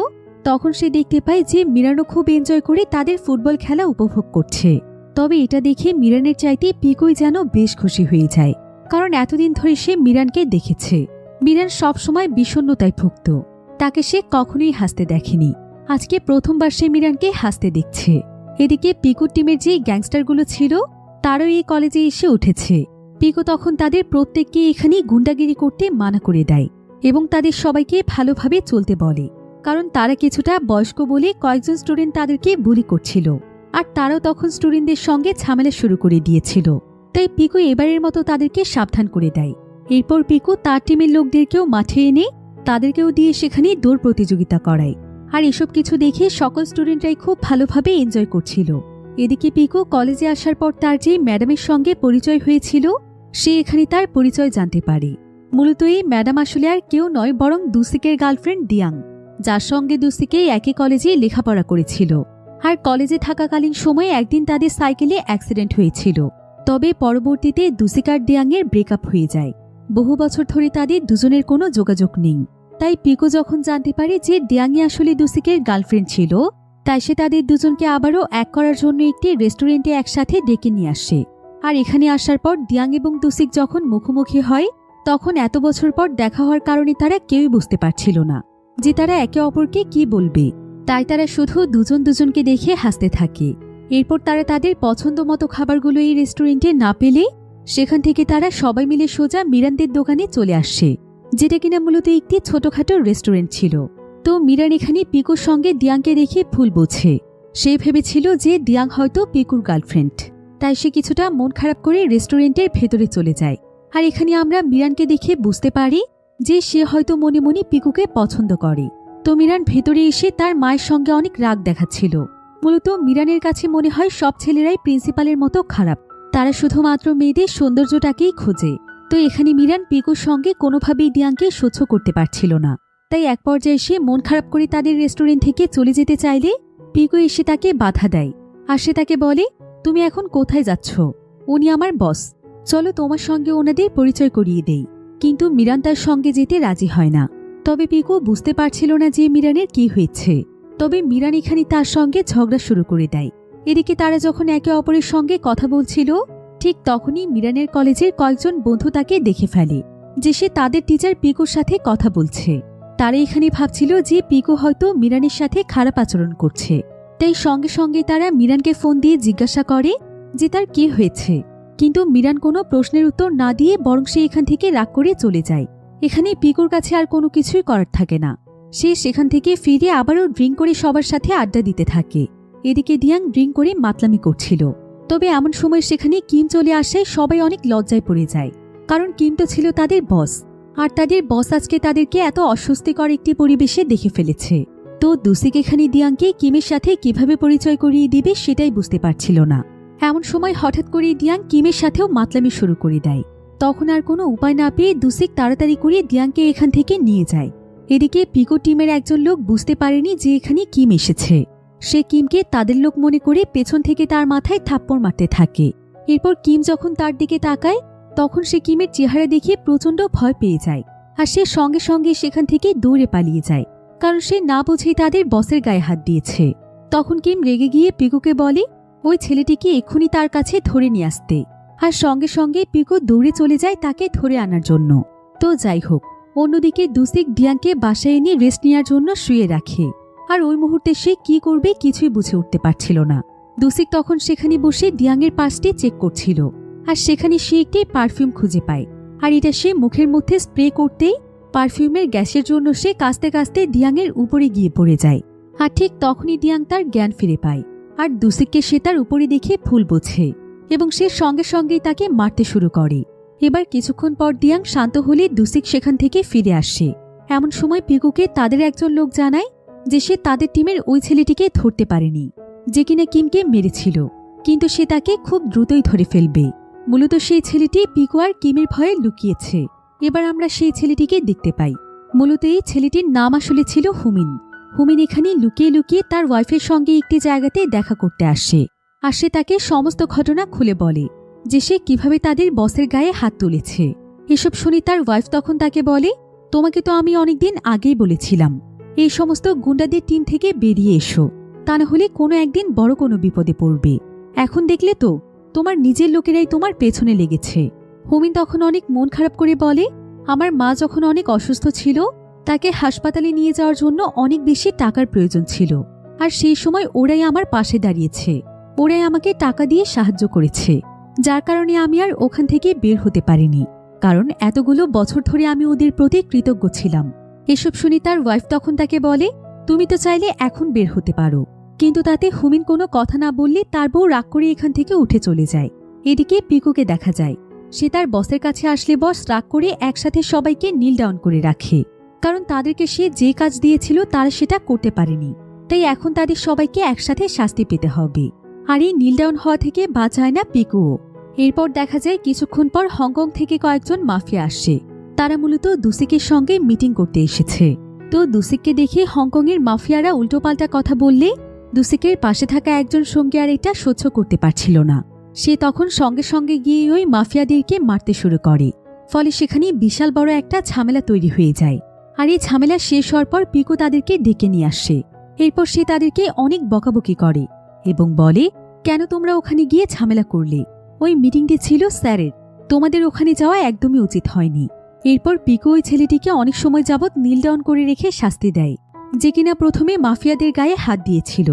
তখন সে দেখতে পায় যে মিরানও খুব এনজয় করে তাদের ফুটবল খেলা উপভোগ করছে। তবে এটা দেখে মিরানের চাইতে পিকুই যেন বেশ খুশি হয়ে যায়, কারণ এতদিন ধরে সে মিরানকে দেখেছে। মিরান সবসময় বিষণ্ণতায় ভুগত, তাকে সে কখনোই হাসতে দেখেনি। আজকে প্রথমবার সে মিরানকে হাসতে দেখছে। এদিকে পিকুর টিমের যে গ্যাংস্টারগুলো ছিল তারও এই কলেজে এসে উঠেছে। পিকু তখন তাদের প্রত্যেককে এখানে গুন্ডাগিরি করতে মানা করে দেয় এবং তাদের সবাইকে ভালোভাবে চলতে বলে, কারণ তারা কিছুটা বয়স্ক বলে কয়েকজন স্টুডেন্ট তাদেরকে বুলি করছিল আর তারাও তখন স্টুডেন্টদের সঙ্গে ঝামেলা শুরু করে দিয়েছিল। তাই পিকু এবারের মতো তাদেরকে সাবধান করে দেয়। এরপর পিকু তার টিমের লোকদেরকেও মাঠে এনে তাদেরকেও দিয়ে সেখানে দৌড় প্রতিযোগিতা করায়। আর এসব কিছু দেখে সকল স্টুডেন্টরাই খুব ভালোভাবে এনজয় করছিল। এদিকে পিকু কলেজে আসার পর তার যে ম্যাডামের সঙ্গে পরিচয় হয়েছিল, সে এখানে তার পরিচয় জানতে পারে। মূলত এই ম্যাডাম আসলে আর কেউ নয়, বরং দুসিকের গার্লফ্রেন্ড দিয়াং, যার সঙ্গে দুসিকে একই কলেজে লেখাপড়া করেছিল। আর কলেজে থাকাকালীন সময়ে একদিন তাদের সাইকেলে অ্যাক্সিডেন্ট হয়েছিল। তবে পরবর্তীতে দুসিক আর দিয়াংয়ের ব্রেকআপ হয়ে যায়। বহু বছর ধরে তাদের দুজনের কোনো যোগাযোগ নেই। তাই পিকু যখন জানতে পারে যে দিয়াংই আসলে দুসিকের গার্লফ্রেন্ড ছিল, তাই সে তাদের দুজনকে আবারও এক করার জন্য একটি রেস্টুরেন্টে একসাথে ডেকে নিয়ে আসে। আর এখানে আসার পর দিয়াং এবং দুসিক যখন মুখোমুখি হয়, তখন এত বছর পর দেখা হওয়ার কারণে তারা কেউই বুঝতে পারছিল না যে তারা একে অপরকে কি বলবে। তাই তারা শুধু দুজন দুজনকে দেখে হাসতে থাকে। এরপর তারা তাদের পছন্দ মতো খাবারগুলো এই রেস্টুরেন্টে না পেলে সেখান থেকে তারা সবাই মিলে সোজা মিরানদের দোকানে চলে আসে, যেটা কিনা মূলত একটি ছোটখাটো রেস্টুরেন্ট ছিল। তো মিরান এখানে পিকুর সঙ্গে দিয়াংকে দেখে ভুল বোঝে। সে ভেবেছিল যে দিয়াং হয়তো পিকুর গার্লফ্রেন্ড, তাই সে কিছুটা মন খারাপ করে রেস্টুরেন্টের ভেতরে চলে যায়। আর এখানে আমরা মিরানকে দেখে বুঝতে পারি যে সে হয়তো মনে মনে পিকুকে পছন্দ করে। তো মিরান ভেতরে এসে তার মায়ের সঙ্গে অনেক রাগ দেখাচ্ছিল। মূলত মিরানের কাছে মনে হয় সব ছেলেরাই প্রিন্সিপালের মতো খারাপ, তারা শুধুমাত্র মেয়েদের সৌন্দর্যটাকেই খোঁজে। তো এখানে মিরান পিকুর সঙ্গে কোনোভাবেই দিয়াংকে সহ্য করতে পারছিল না। তাই এক পর্যায়ে সে মন খারাপ করে তাদের রেস্টুরেন্ট থেকে চলে যেতে চাইলে পিকু এসে তাকে বাধা দেয়। আর সে তাকে বলে, তুমি এখন কোথায় যাচ্ছ? উনি আমার বস, চলো তোমার সঙ্গে ওনাদের পরিচয় করিয়ে দেই। কিন্তু মিরান তার সঙ্গে যেতে রাজি হয় না। তবে পিকু বুঝতে পারছিল না যে মিরানের কি হয়েছে। তবে মিরান এখানে তার সঙ্গে ঝগড়া শুরু করে দেয়। এদিকে তারা যখন একে অপরের সঙ্গে কথা বলছিল, ঠিক তখনই মিরানের কলেজের কয়েকজন বন্ধু তাকে দেখে ফেলে যে সে তাদের টিচার পিকুর সাথে কথা বলছে। তারা এখানে ভাবছিল যে পিকু হয়তো মিরানের সাথে খারাপ আচরণ করছে। তাই সঙ্গে সঙ্গে তারা মিরানকে ফোন দিয়ে জিজ্ঞাসা করে যে তার কি হয়েছে। কিন্তু মিরান কোনো প্রশ্নের উত্তর না দিয়ে বরং সে এখান থেকে রাগ করে চলে যায়। এখানে পিকুর কাছে আর কোনো কিছুই করার থাকে না। সে সেখান থেকে ফিরে আবারও ড্রিঙ্ক করে সবার সাথে আড্ডা দিতে থাকে। এদিকে দিয়াং ড্রিঙ্ক করে মাতলামি করছিল। তবে এমন সময় সেখানে কিম চলে আসায় সবাই অনেক লজ্জায় পড়ে যায়, কারণ কিম তো ছিল তাদের বস। আর তাদের বস আজকে তাদেরকে এত অস্বস্তিকর একটি পরিবেশে দেখে ফেলেছে। তো দুসিক এখানে দিয়াংকে কিমের সাথে কিভাবে পরিচয় করিয়ে দিবে সেটাই বুঝতে পারছিল না। এমন সময় হঠাৎ করে দিয়াং কিমের সাথেও মাতলামি শুরু করে দেয়। তখন আর কোনো উপায় না পেয়ে দুসিক তাড়াতাড়ি করে দিয়াংকে এখান থেকে নিয়ে যায়। এদিকে পিকো টিমের একজন লোক বুঝতে পারেনি যে এখানে কিম এসেছে। সে কিমকে তাদের লোক মনে করে পেছন থেকে তার মাথায় থাপ্পড় মারতে থাকে। এরপর কিম যখন তার দিকে তাকায় তখন সে কিমের চেহারা দেখে প্রচণ্ড ভয় পেয়ে যায়, আর সে সঙ্গে সঙ্গে সেখান থেকে দৌড়ে পালিয়ে যায়, কারণ সে না বুঝেই তাদের বসের গায়ে হাত দিয়েছে। তখন কিম রেগে গিয়ে পিকুকে বলে ওই ছেলেটিকে এক্ষুনি তার কাছে ধরে নিয়ে আসতে, আর সঙ্গে সঙ্গে পিকু দৌড়ে চলে যায় তাকে ধরে আনার জন্য। তো যাই হোক, অন্যদিকে দুসিক দিয়াংকে বাসায় এনে রেস্ট নেওয়ার জন্য শুয়ে রাখে, আর ওই মুহূর্তে সে কি করবে কিছুই বুঝে উঠতে পারছিল না। দুসিক তখন সেখানে বসে দিয়াংয়ের পাশটি চেক করছিল, আর সেখানে সে একটি পারফিউম খুঁজে পায়, আর এটা সে মুখের মধ্যে স্প্রে করতেই পারফিউমের গ্যাসের জন্য সে কাঁচতে কাঁচতে দিয়াংয়ের উপরে গিয়ে পড়ে যায়। আর ঠিক তখনই দিয়াং তার জ্ঞান ফিরে পায়, আর দুসিককে সে তার উপরে দেখে ভুল বোঝে এবং সে সঙ্গে সঙ্গেই তাকে মারতে শুরু করে। এবার কিছুক্ষণ পর দিয়াং শান্ত হলে দুসিক সেখান থেকে ফিরে আসে। এমন সময় পিকুকে তাদের একজন লোক জানায় যে সে তাদের টিমের ওই ছেলেটিকে ধরতে পারেনি যে কিনা কিমকে মেরেছিল, কিন্তু সে তাকে খুব দ্রুতই ধরে ফেলবে। মূলত সেই ছেলেটি পিকু আর কিমের ভয়ে লুকিয়েছে। এবার আমরা সেই ছেলেটিকে দেখতে পাই। মূলত এই ছেলেটির নাম আসলে ছিল হুমিন। হুমিন এখানে লুকিয়ে লুকিয়ে তার ওয়াইফের সঙ্গে একটি জায়গাতে দেখা করতে আসে, আর সে তাকে সমস্ত ঘটনা খুলে বলে যে সে কিভাবে তাদের বসের গায়ে হাত তুলেছে। এসব শুনে তার ওয়াইফ তখন তাকে বলে তোমাকে তো আমি অনেকদিন আগেই বলেছিলাম এই সমস্ত গুন্ডাদের টিম থেকে বেরিয়ে এসো, তা না হলে কোনো একদিন বড় কোনো বিপদে পড়বে। এখন দেখলে তো তোমার নিজের লোকেরাই তোমার পেছনে লেগেছে। হুমিন তখন অনেক মন খারাপ করে বলে আমার মা যখন অনেক অসুস্থ ছিল তাকে হাসপাতালে নিয়ে যাওয়ার জন্য অনেক বেশি টাকার প্রয়োজন ছিল, আর সেই সময় ওরাই আমার পাশে দাঁড়িয়েছে, ওরাই আমাকে টাকা দিয়ে সাহায্য করেছে, যার কারণে আমি আর ওখান থেকে বের হতে পারিনি, কারণ এতগুলো বছর ধরে আমি ওদের প্রতি কৃতজ্ঞ ছিলাম। এসব শুনে তার ওয়াইফ তখন তাকে বলে তুমি তো চাইলে এখন বের হতে পারো, কিন্তু তাতে হুমিন কোনো কথা না বললে তার বউ রাগ করে এখান থেকে উঠে চলে যায়। এদিকে পিকুকে দেখা যায় সে তার বসের কাছে আসলে বস রাগ করে একসাথে সবাইকে নীল ডাউন করে রাখে, কারণ তাদেরকে সে যে কাজ দিয়েছিল তারা সেটা করতে পারেনি, তাই এখন তাদের সবাইকে একসাথে শাস্তি পেতে হবে। আর এই নীল ডাউন হওয়া থেকে বাঁচায় না পিকুও। এরপর দেখা যায় কিছুক্ষণ পর হংকং থেকে কয়েকজন মাফিয়া আসছে। তারা মূলত দুসিকের সঙ্গে মিটিং করতে এসেছে। তো দুসিককে দেখে হংকংয়ের মাফিয়ারা উল্টোপাল্টা কথা বললে দুসিকের পাশে থাকা একজন সঙ্গী আর এটা সহ্য করতে পারছিল না। সে তখন সঙ্গে সঙ্গে গিয়ে ওই মাফিয়াদেরকে মারতে শুরু করে, ফলে সেখানে বিশাল বড় একটা ঝামেলা তৈরি হয়ে যায়। আর এই ঝামেলা শেষ হওয়ার পর পিকু তাদেরকে ডেকে নিয়ে আসে। এরপর সে তাদেরকে অনেক বকাবকি করে এবং বলে কেন তোমরা ওখানে গিয়ে ঝামেলা করলে, ওই মিটিংটি ছিল স্যারের, তোমাদের ওখানে যাওয়া একদমই উচিত হয়নি। এরপর পিকু ওই ছেলেটিকে অনেক সময় যাবৎ নীল ডাউন করে রেখে শাস্তি দেয়, যে কিনা প্রথমে মাফিয়াদের গায়ে হাত দিয়েছিল।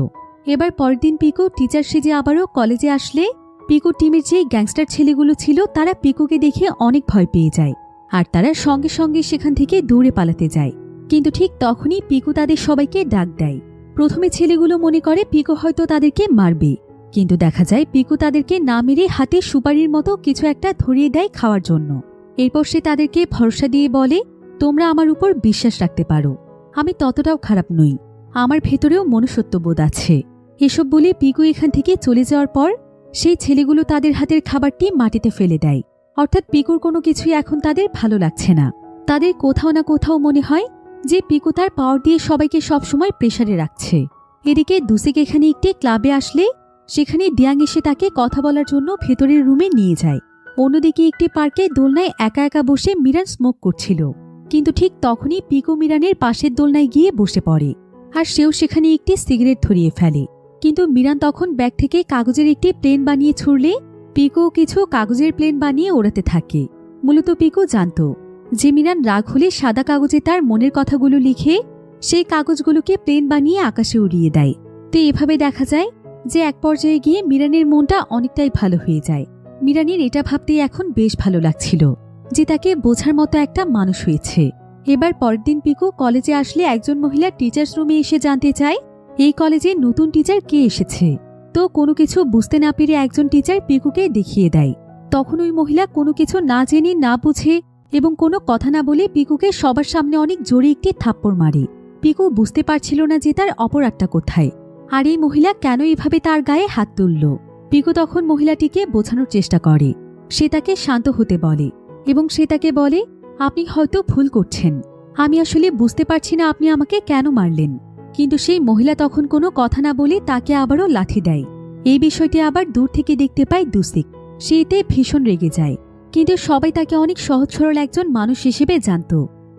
এবার পরের দিন পিকু টিচার সেজে আবারও কলেজে আসলে পিকু টিমের যে গ্যাংস্টার ছেলেগুলো ছিল তারা পিকুকে দেখে অনেক ভয় পেয়ে যায়, আর তারা সঙ্গে সঙ্গে সেখান থেকে দৌড়ে পালাতে যায়। কিন্তু ঠিক তখনই পিকু তাদের সবাইকে ডাক দেয়। প্রথমে ছেলেগুলো মনে করে পিকু হয়তো তাদেরকে মারবে, কিন্তু দেখা যায় পিকু তাদেরকে না মেরে হাতে সুপারির মতো কিছু একটা ধরিয়ে দেয় খাওয়ার জন্য। এরপর সে তাদেরকে ভরসা দিয়ে বলে তোমরা আমার উপর বিশ্বাস রাখতে পারো, আমি ততটাও খারাপ নই, আমার ভেতরেও মনুষ্যত্ববোধ আছে। এসব বলে পিকু এখান থেকে চলে যাওয়ার পর সেই ছেলেগুলো তাদের হাতের খাবারটি মাটিতে ফেলে দেয়। অর্থাৎ পিকুর কোনো কিছুই এখন তাদের ভালো লাগছে না। তাদের কোথাও না কোথাও মনে হয় যে পিকু তার পাওয়ার দিয়ে সবাইকে সবসময় প্রেসারে রাখছে। এদিকে দুসিক এখানে একটি ক্লাবে আসলে সেখানে দিয়াং এসে তাকে কথা বলার জন্য ভেতরের রুমে নিয়ে যায়। অন্যদিকে একটি পার্কে দোলনায় একা একা বসে মিরান স্মোক করছিল, কিন্তু ঠিক তখনই পিকু মিরানের পাশের দোলনায় গিয়ে বসে পড়ে, আর সেও সেখানে একটি সিগারেট ধরিয়ে ফেলে। কিন্তু মিরান তখন ব্যাগ থেকে কাগজের একটি প্লেন বানিয়ে ছুড়লে পিকু কিছু কাগজের প্লেন বানিয়ে ওড়াতে থাকে। মূলত পিকু জানত যে মিরান রাগ হলে সাদা কাগজে তার মনের কথাগুলো লিখে সেই কাগজগুলোকে প্লেন বানিয়ে আকাশে উড়িয়ে দেয়। তো এভাবে দেখা যায় যে এক পর্যায়ে গিয়ে মিরানের মনটা অনেকটাই ভালো হয়ে যায়। মিরানের এটা ভাবতেই এখন বেশ ভালো লাগছিল যে তাকে বোঝার মতো একটা মানুষ হয়েছে। এবার পরের দিন পিকু কলেজে আসলে একজন মহিলা টিচার্স রুমে এসে জানতে চায় এই কলেজে নতুন টিচার কে এসেছে। তো কোনো কিছু বুঝতে না পেরে একজন টিচার পিকুকে দেখিয়ে দেয়। তখন ওই মহিলা কোনো কিছু না জেনে না বুঝে এবং কোনো কথা না বলে পিকুকে সবার সামনে অনেক জোরে একটি থাপ্পড় মারে। পিকু বুঝতে পারছিল না যে তার অপরাধটা কোথায়, আর এই মহিলা কেন এভাবে তার গায়ে হাত তুলল। পিকু তখন মহিলাটিকে বোঝানোর চেষ্টা করে। সে তাকে শান্ত হতে বলে এবং সে তাকে বলে, আপনি হয়তো ভুল করছেন, আমি আসলে বুঝতে পারছি না আপনি আমাকে কেন মারলেন। কিন্তু সেই মহিলা তখন কোনো কথা না বলে তাকে আবারও লাথি দেয়। এই বিষয়টি আবার দূর থেকে দেখতে পায় দুসিক। সে এতে ভীষণ রেগে যায়, কিন্তু সবাই তাকে অনেক সহজ সরল একজন মানুষ হিসেবে জানত,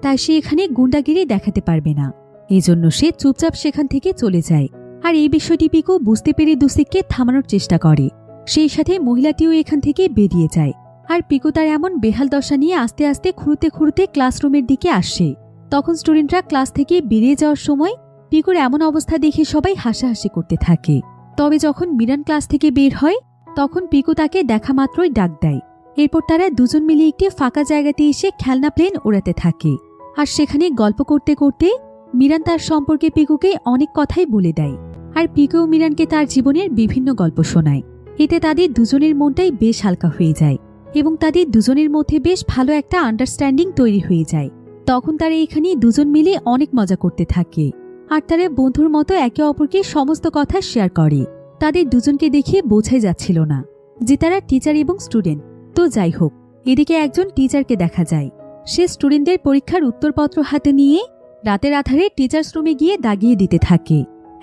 তাই সে এখানে গুন্ডাগিরি দেখাতে পারবে না। এজন্য সে চুপচাপ সেখান থেকে চলে যায়। আর এই বিষয়টি পিকু বুঝতে পেরে দুসিককে থামানোর চেষ্টা করে। সেই সাথে মহিলাটিও এখান থেকে বেরিয়ে যায়। আর পিকু তার এমন বেহাল দশা নিয়ে আস্তে আস্তে খুঁড়তে খুঁড়তে ক্লাসরুমের দিকে আসে। তখন স্টুডেন্টরা ক্লাস থেকে বেরিয়ে যাওয়ার সময় পিকুর এমন অবস্থা দেখে সবাই হাসাহাসি করতে থাকে। তবে যখন মিরান ক্লাস থেকে বের হয় তখন পিকু তাকে দেখা মাত্রই ডাক দেয়। এরপর তারা দুজন মিলে একটি ফাঁকা জায়গাতে এসে খেলনা প্লেন ওড়াতে থাকে। আর সেখানে গল্প করতে করতে মিরান তার সম্পর্কে পিকুকে অনেক কথাই বলে দেয়। আর পিকু মিরানকে তার জীবনের বিভিন্ন গল্প শোনায়। এতে তাদের দুজনের মনটাই বেশ হালকা হয়ে যায় এবং তাদের দুজনের মধ্যে বেশ ভালো একটা আন্ডারস্ট্যান্ডিং তৈরি হয়ে যায়। তখন তারা এখানে দুজন মিলে অনেক মজা করতে থাকে। আর তারা বন্ধুর মতো একে অপরকে সমস্ত কথা শেয়ার করে। তাদের দুজনকে দেখে বোঝাই যাচ্ছিল না যে তারা টিচার এবং স্টুডেন্ট। তো যাই হোক, এদিকে একজন টিচারকে দেখা যায়। সে স্টুডেন্টদের পরীক্ষার উত্তরপত্র হাতে নিয়ে রাতের আধারে টিচার্স রুমে গিয়ে দাগিয়ে দিতে থাকে।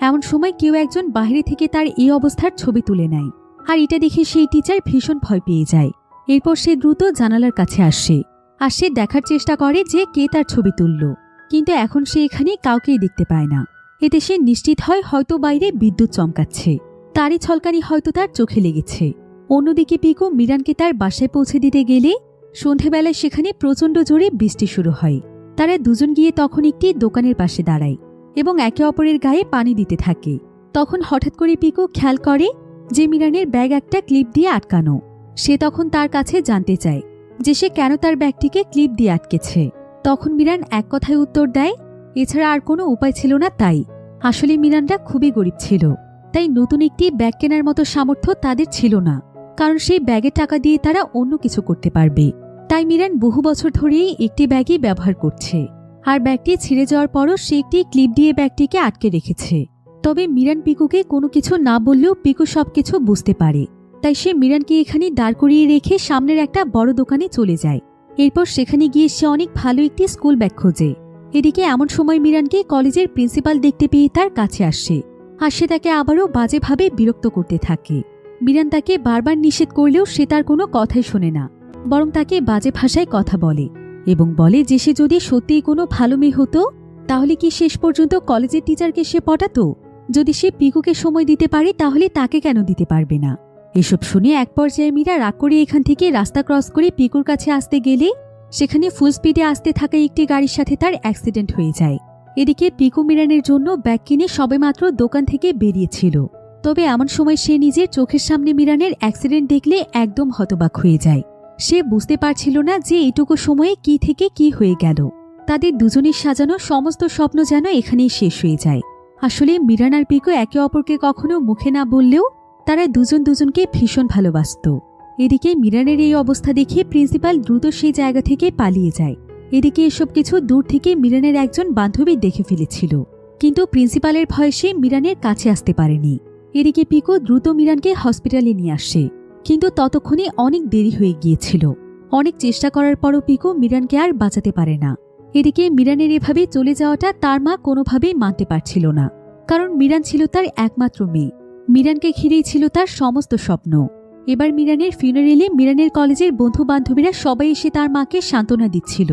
এমন সময় কেউ একজন বাইরে থেকে তার এই অবস্থার ছবি তুলে নেয়। আর এটা দেখে সেই টিচার ভীষণ ভয় পেয়ে যায়। এরপর সে দ্রুত জানালার কাছে আসে আর সে দেখার চেষ্টা করে যে কে তার ছবি তুলল। কিন্তু এখন সে এখানে কাউকেই দেখতে পায় না। এতে সে নিশ্চিত হয় হয়তো বাইরে বিদ্যুৎ চমকাচ্ছে, তারই ছলকানি হয়তো তার চোখে লেগেছে। অন্যদিকে পিকু মিরানকে তার বাসায় পৌঁছে দিতে গেলে সন্ধেবেলায় সেখানে প্রচণ্ড জোরে বৃষ্টি শুরু হয়। তারা দুজন গিয়ে তখন একটি দোকানের পাশে দাঁড়ায় এবং একে অপরের গায়ে পানি দিতে থাকে। তখন হঠাৎ করে পিকু খেয়াল করে যে মিরানের ব্যাগ একটা ক্লিপ দিয়ে আটকানো। সে তখন তার কাছে জানতে চায় যে সে কেন তার ব্যাগটিকে ক্লিপ দিয়ে আটকেছে। তখন মিরান এক কথায় উত্তর দেয়, এছাড়া আর কোনো উপায় ছিল না তাই। আসলে মিরানরা খুবই গরিব ছিল, তাই নতুন একটি ব্যাগ কেনার মতো সামর্থ্য তাদের ছিল না, কারণ সেই ব্যাগের টাকা দিয়ে তারা অন্য কিছু করতে পারবে। তাই মিরান বহু বছর ধরেই একটি ব্যাগই ব্যবহার করছে। আর ব্যাগটি ছিঁড়ে যাওয়ার পরও সে একটি ক্লিপ দিয়ে ব্যাগটিকে আটকে রেখেছে। তবে মিরান পিকুকে কোনো কিছু না বললেও পিকু সবকিছু বুঝতে পারে। তাই সে মিরানকে এখানে দাঁড় করিয়ে রেখে সামনের একটা বড় দোকানে চলে যায়। এরপর সেখানে গিয়ে সে অনেক ভালো একটি স্কুল ব্যাগ খোঁজে। এদিকে এমন সময় মিরানকে কলেজের প্রিন্সিপাল দেখতে পেয়ে তার কাছে আসে। আর সে তাকে আবারও বাজেভাবে বিরক্ত করতে থাকে। মিরান তাকে বারবার নিষেধ করলেও সে তার কোনো কথাই শোনে না, বরং তাকে বাজে ভাষায় কথা বলে এবং বলে যে সে যদি সত্যিই কোনো ভালো মেয়ে হতো তাহলে কি শেষ পর্যন্ত কলেজের টিচারকে সে পটাতো। যদি সে পিকুকে সময় দিতে পারে তাহলে তাকে কেন দিতে পারবে না। এসব শুনে এক পর্যায়ে মীরা রাগ করে এখান থেকে রাস্তা ক্রস করে পিকুর কাছে আসতে গেলে সেখানে ফুল স্পিডে আসতে থাকা একটি গাড়ির সাথে তার অ্যাক্সিডেন্ট হয়ে যায়। এদিকে পিকু মিরানের জন্য ব্যাগ কিনে সবেমাত্র দোকান থেকে বেরিয়েছিল। তবে এমন সময় সে নিজের চোখের সামনে মিরানের অ্যাক্সিডেন্ট দেখলে একদম হতবাক হয়ে যায়। সে বুঝতে পারছিল না যে এইটুকু সময়ে কি থেকে কি হয়ে গেল। তাদের দুজনের সাজানো সমস্ত স্বপ্ন যেন এখানেই শেষ হয়ে যায়। আসলে মিরান আর পিকু একে অপরকে কখনো মুখে না বললেও তারা দুজন দুজনকে ভীষণ ভালোবাসত। এদিকে মিরানের এই অবস্থা দেখে প্রিন্সিপাল দ্রুত সেই জায়গা থেকে পালিয়ে যায়। এদিকে এসব কিছু দূর থেকে মিরানের একজন বান্ধবী দেখে ফেলেছিল, কিন্তু প্রিন্সিপালের ভয়ে সে মিরানের কাছে আসতে পারেনি। এদিকে পিকু দ্রুত মিরানকে হসপিটালে নিয়ে আসে, কিন্তু ততক্ষণে অনেক দেরি হয়ে গিয়েছিল। অনেক চেষ্টা করার পরও পিকু মিরানকে আর বাঁচাতে পারে না। এদিকে মিরানের এভাবে চলে যাওয়াটা তার মা কোনোভাবেই মানতে পারছিল না, কারণ মিরান ছিল তার একমাত্র মেয়ে। মিরানকে ঘিরেই ছিল তার সমস্ত স্বপ্ন। এবার মিরানের ফিউনারেলে মিরানের কলেজের বন্ধু বান্ধবীরা সবাই এসে তার মাকে সান্ত্বনা দিচ্ছিল।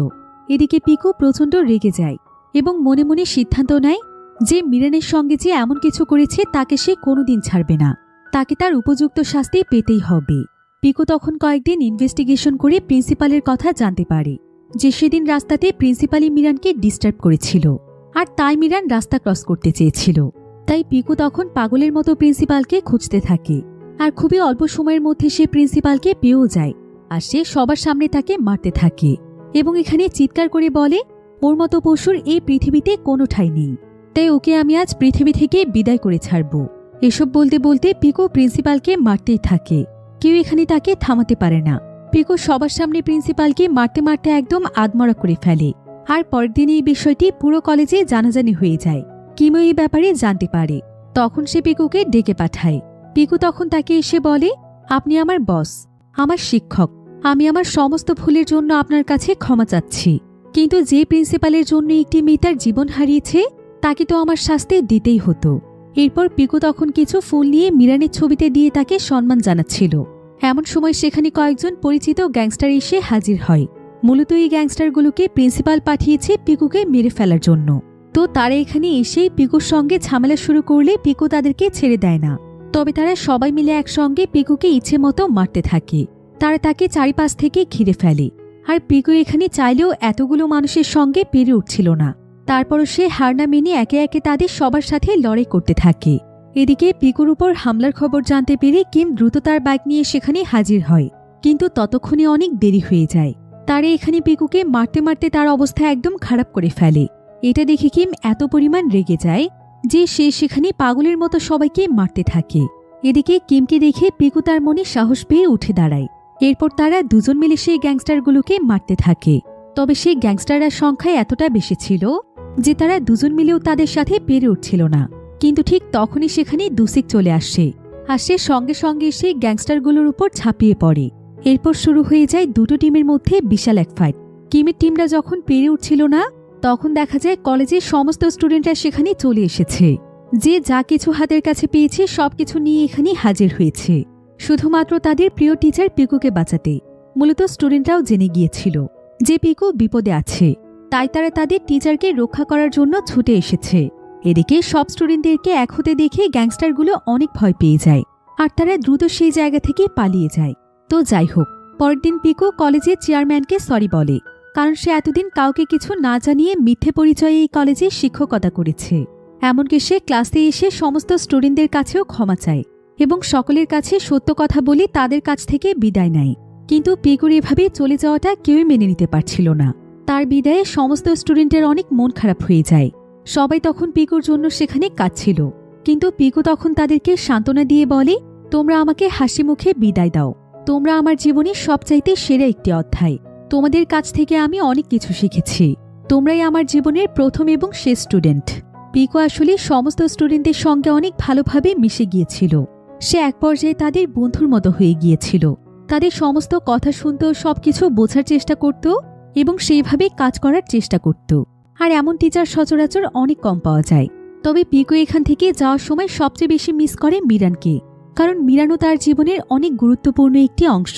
এদিকে পিকু প্রচণ্ড রেগে যায় এবং মনে মনে সিদ্ধান্ত নেয় যে মিরানের সঙ্গে যে এমন কিছু করেছে তাকে সে কোনোদিন ছাড়বে না, তাকে তার উপযুক্ত শাস্তি পেতেই হবে। পিকু তখন কয়েকদিন ইনভেস্টিগেশন করে প্রিন্সিপালের কথা জানতে পারে যে সেদিন রাস্তাতে প্রিন্সিপালই মিরানকে ডিস্টার্ব করেছিল, আর তাই মিরান রাস্তা ক্রস করতে চেয়েছিল। তাই পিকু তখন পাগলের মতো প্রিন্সিপালকে খুঁজতে থাকে, আর খুবই অল্প সময়ের মধ্যে সে প্রিন্সিপালকে পেয়েও যায়। আর সে সবার সামনে তাকে মারতে থাকে এবং এখানে চিৎকার করে বলে, ওর মতো পশুর এই পৃথিবীতে কোনো ঠাঁই নেই, তাই ওকে আমি আজ পৃথিবী থেকে বিদায় করে ছাড়ব। এসব বলতে বলতে পিকু প্রিন্সিপালকে মারতেই থাকে। কেউ এখানে তাকে থামাতে পারে না। পিকু সবার সামনে প্রিন্সিপালকে মারতে মারতে একদম আদমরা করে ফেলে আর পরের দিন এই বিষয়টি পুরো কলেজে জানাজানি হয়ে যায়। কিমও এই ব্যাপারে জানতে পারে। তখন সে পিকুকে ডেকে পাঠায়। পিকু তখন তাকে এসে বলে, আপনি আমার বস, আমার শিক্ষক, আমি আমার সমস্ত ভুলের জন্য আপনার কাছে ক্ষমা চাচ্ছি। কিন্তু যে প্রিন্সিপালের জন্য একটি মেয়ে তার জীবন হারিয়েছে তাকে তো আমার শাস্তি দিতেই হতো। এরপর পিকু তখন কিছু ফুল নিয়ে মিরানের ছবিতে দিয়ে তাকে সম্মান জানাচ্ছিল। এমন সময় সেখানে কয়েকজন পরিচিত গ্যাংস্টার এসে হাজির হয়। মূলত এই গ্যাংস্টারগুলোকে প্রিন্সিপাল পাঠিয়েছে পিকুকে মেরে ফেলার জন্য। তো তারা এখানে এসেই পিকুর সঙ্গে ঝামেলা শুরু করলে পিকু তাদেরকে ছেড়ে দেয় না। তবে তারা সবাই মিলে একসঙ্গে পিকুকে ইচ্ছে মতো মারতে থাকে। তারা তাকে চারিপাশ থেকে ঘিরে ফেলে। আর পিকু এখানে চাইলেও এতগুলো মানুষের সঙ্গে পেরে উঠছিল না। তারপরও সে হার না মেনে একে একে তাদের সবার সাথে লড়াই করতে থাকে। এদিকে পিকুর উপর হামলার খবর জানতে পেরে কিম দ্রুত তার বাইক নিয়ে সেখানে হাজির হয়। কিন্তু ততক্ষণে অনেক দেরি হয়ে যায়। তারা এখানে পিকুকে মারতে মারতে তার অবস্থা একদম খারাপ করে ফেলে। এটা দেখে কিম এত পরিমাণ রেগে যায় যে সে সেখানে পাগলের মতো সবাইকে মারতে থাকে। এদিকে কিমকে দেখে পিকু তার মনে সাহস পেয়ে উঠে দাঁড়ায়। এরপর তারা দুজন মিলে সেই গ্যাংস্টারগুলোকে মারতে থাকে। তবে সেই গ্যাংস্টাররা সংখ্যায় এতটা বেশি ছিল যে তারা দুজন মিলেও তাদের সাথে পেরে উঠছিল না। কিন্তু ঠিক তখনই সেখানে দুসিক চলে আসে। আর সে সঙ্গে সঙ্গে সেই গ্যাংস্টারগুলোর উপর ঝাঁপিয়ে পড়ে। এরপর শুরু হয়ে যায় দুটো টিমের মধ্যে বিশাল এক ফাইট। কিমের টিমরা যখন পেরে উঠছিল না তখন দেখা যায় কলেজের সমস্ত স্টুডেন্টরা সেখানে চলে এসেছে। যে যা কিছু হাতের কাছে পেয়েছে সবকিছু নিয়ে এখানে হাজির হয়েছে, শুধুমাত্র তাদের প্রিয় টিচার পিকুকে বাঁচাতে। মূলত স্টুডেন্টরাও জেনে গিয়েছিল যে পিকু বিপদে আছে, তাই তারা তাদের টিচারকে রক্ষা করার জন্য ছুটে এসেছে। এদিকে সব স্টুডেন্টদেরকে এক হতে দেখে গ্যাংস্টারগুলো অনেক ভয় পেয়ে যায় আর তারা দ্রুত সেই জায়গা থেকে পালিয়ে যায়। তো যাই হোক, পরের দিন পিকু কলেজের চেয়ারম্যানকে সরি বলে, কারণ সে এতদিন কাউকে কিছু না জানিয়ে মিথ্যে পরিচয়ে এই কলেজে শিক্ষকতা করেছে। এমনকি সে ক্লাসে এসে সমস্ত স্টুডেন্টদের কাছেও ক্ষমা চায় এবং সকলের কাছে সত্য কথা বলে তাদের কাছ থেকে বিদায় নেয়। কিন্তু পিকুর এভাবে চলে যাওয়াটা কেউই মেনে নিতে পারছিল না। তার বিদায়ে সমস্ত স্টুডেন্টের অনেক মন খারাপ হয়ে যায়। সবাই তখন পিকুর জন্য সেখানে কাঁদছিল। কিন্তু পিকু তখন তাদেরকে সান্ত্বনা দিয়ে বলে, তোমরা আমাকে হাসি মুখে বিদায় দাও। তোমরা আমার জীবনের সবচাইতে সেরা একটি অধ্যায়। তোমাদের কাছ থেকে আমি অনেক কিছু শিখেছি। তোমরাই আমার জীবনের প্রথম এবং শেষ স্টুডেন্ট। পিকু আসলে সমস্ত স্টুডেন্টদের সঙ্গে অনেক ভালোভাবে মিশে গিয়েছিল। সে এক পর্যায়ে তাদের বন্ধুর মতো হয়ে গিয়েছিল। তাদের সমস্ত কথা শুনত, সবকিছু বোঝার চেষ্টা করত এবং সেইভাবে কাজ করার চেষ্টা করত। আর এমন টিচার সচরাচর অনেক কম পাওয়া যায়। তবে পিকু এখান থেকে যাওয়ার সময় সবচেয়ে বেশি মিস করে মিরানকে, কারণ মিরানও তার জীবনের অনেক গুরুত্বপূর্ণ একটি অংশ।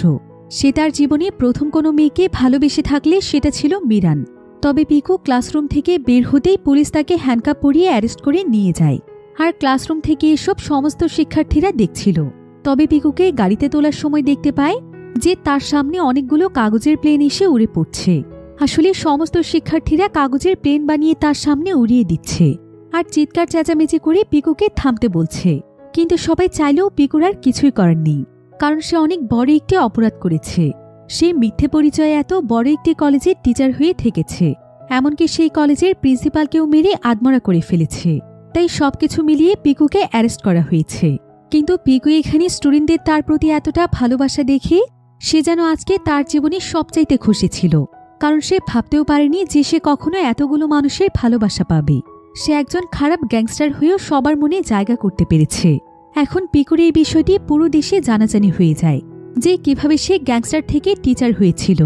সে তার জীবনে প্রথম কোনো মেয়েকে ভালোবেসে থাকলে সেটা ছিল মিরান। তবে পিকু ক্লাসরুম থেকে বের হতেই পুলিশ তাকে হ্যান্ডকাপ পরিয়ে অ্যারেস্ট করে নিয়ে যায়। আর ক্লাসরুম থেকে এসব সমস্ত শিক্ষার্থীরা দেখছিল। তবে পিকুকে গাড়িতে তোলার সময় দেখতে পায় যে তার সামনে অনেকগুলো কাগজের প্লেন এসে উড়ে পড়ছে। আসলে সমস্ত শিক্ষার্থীরা কাগজের প্লেন বানিয়ে তার সামনে উড়িয়ে দিচ্ছে আর চিৎকার চেঁচামেচি করে পিকুকে থামতে বলছে। কিন্তু সবাই চাইলেও পিকুর আর কিছুই করার নেই, কারণ সে অনেক বড় একটি অপরাধ করেছে। সে মিথ্যে পরিচয়ে এত বড় একটি কলেজের টিচার হয়ে থেকেছে, এমনকি সেই কলেজের প্রিন্সিপালকেও মেরে আদমরা করে ফেলেছে। তাই সবকিছু মিলিয়ে পিকুকে অ্যারেস্ট করা হয়েছে। কিন্তু পিকু এখানে স্টুডেন্টদের তার প্রতি এতটা ভালোবাসা দেখে সে যেন আজকে তার জীবনে সবচাইতে খুশি ছিল, কারণ সে ভাবতেও পারেনি যে সে কখনো এতগুলো মানুষের ভালোবাসা পাবে। সে একজন খারাপ গ্যাংস্টার হয়েও সবার মনে জায়গা করতে পেরেছে। এখন পিকুর এই বিষয়টি পুরো দেশে জানাজানি হয়ে যায় যে কিভাবে সে গ্যাংস্টার থেকে টিচার হয়েছিল,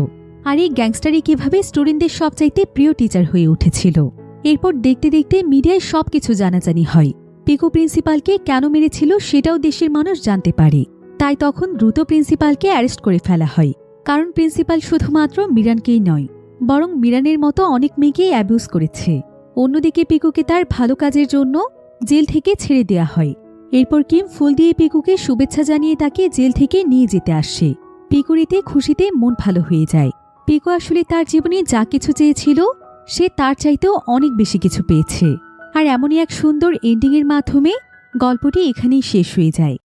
আর এই গ্যাংস্টারই কিভাবে স্টুডেন্টদের সবচাইতে প্রিয় টিচার হয়ে উঠেছিল। এরপর দেখতে দেখতে মিডিয়ায় সবকিছু জানাজানি হয়। পিকু প্রিন্সিপালকে কেন মেরেছিল সেটাও দেশের মানুষ জানতে পারে। তাই তখন দ্রুত প্রিন্সিপালকে অ্যারেস্ট করে ফেলা হয়, কারণ প্রিন্সিপাল শুধুমাত্র মিরানকেই নয়, বরং মিরানের মতো অনেক মেয়েকেই অ্যাবিউজ করেছে। অন্যদিকে পিকুকে তার ভালো কাজের জন্য জেল থেকে ছেড়ে দেয়া হয়। এরপর কিম ফুল দিয়ে পিকুকে শুভেচ্ছা জানিয়ে তাকে জেল থেকে নিয়ে যেতে আসে। পিকুর এতে খুশিতে মন ভালো হয়ে যায়। পিকু আসলে তার জীবনে যা কিছু চেয়েছিল সে তার চাইতেও অনেক বেশি কিছু পেয়েছে। আর এমনই এক সুন্দর এন্ডিংয়ের মাধ্যমে গল্পটি এখানেই শেষ হয়ে যায়।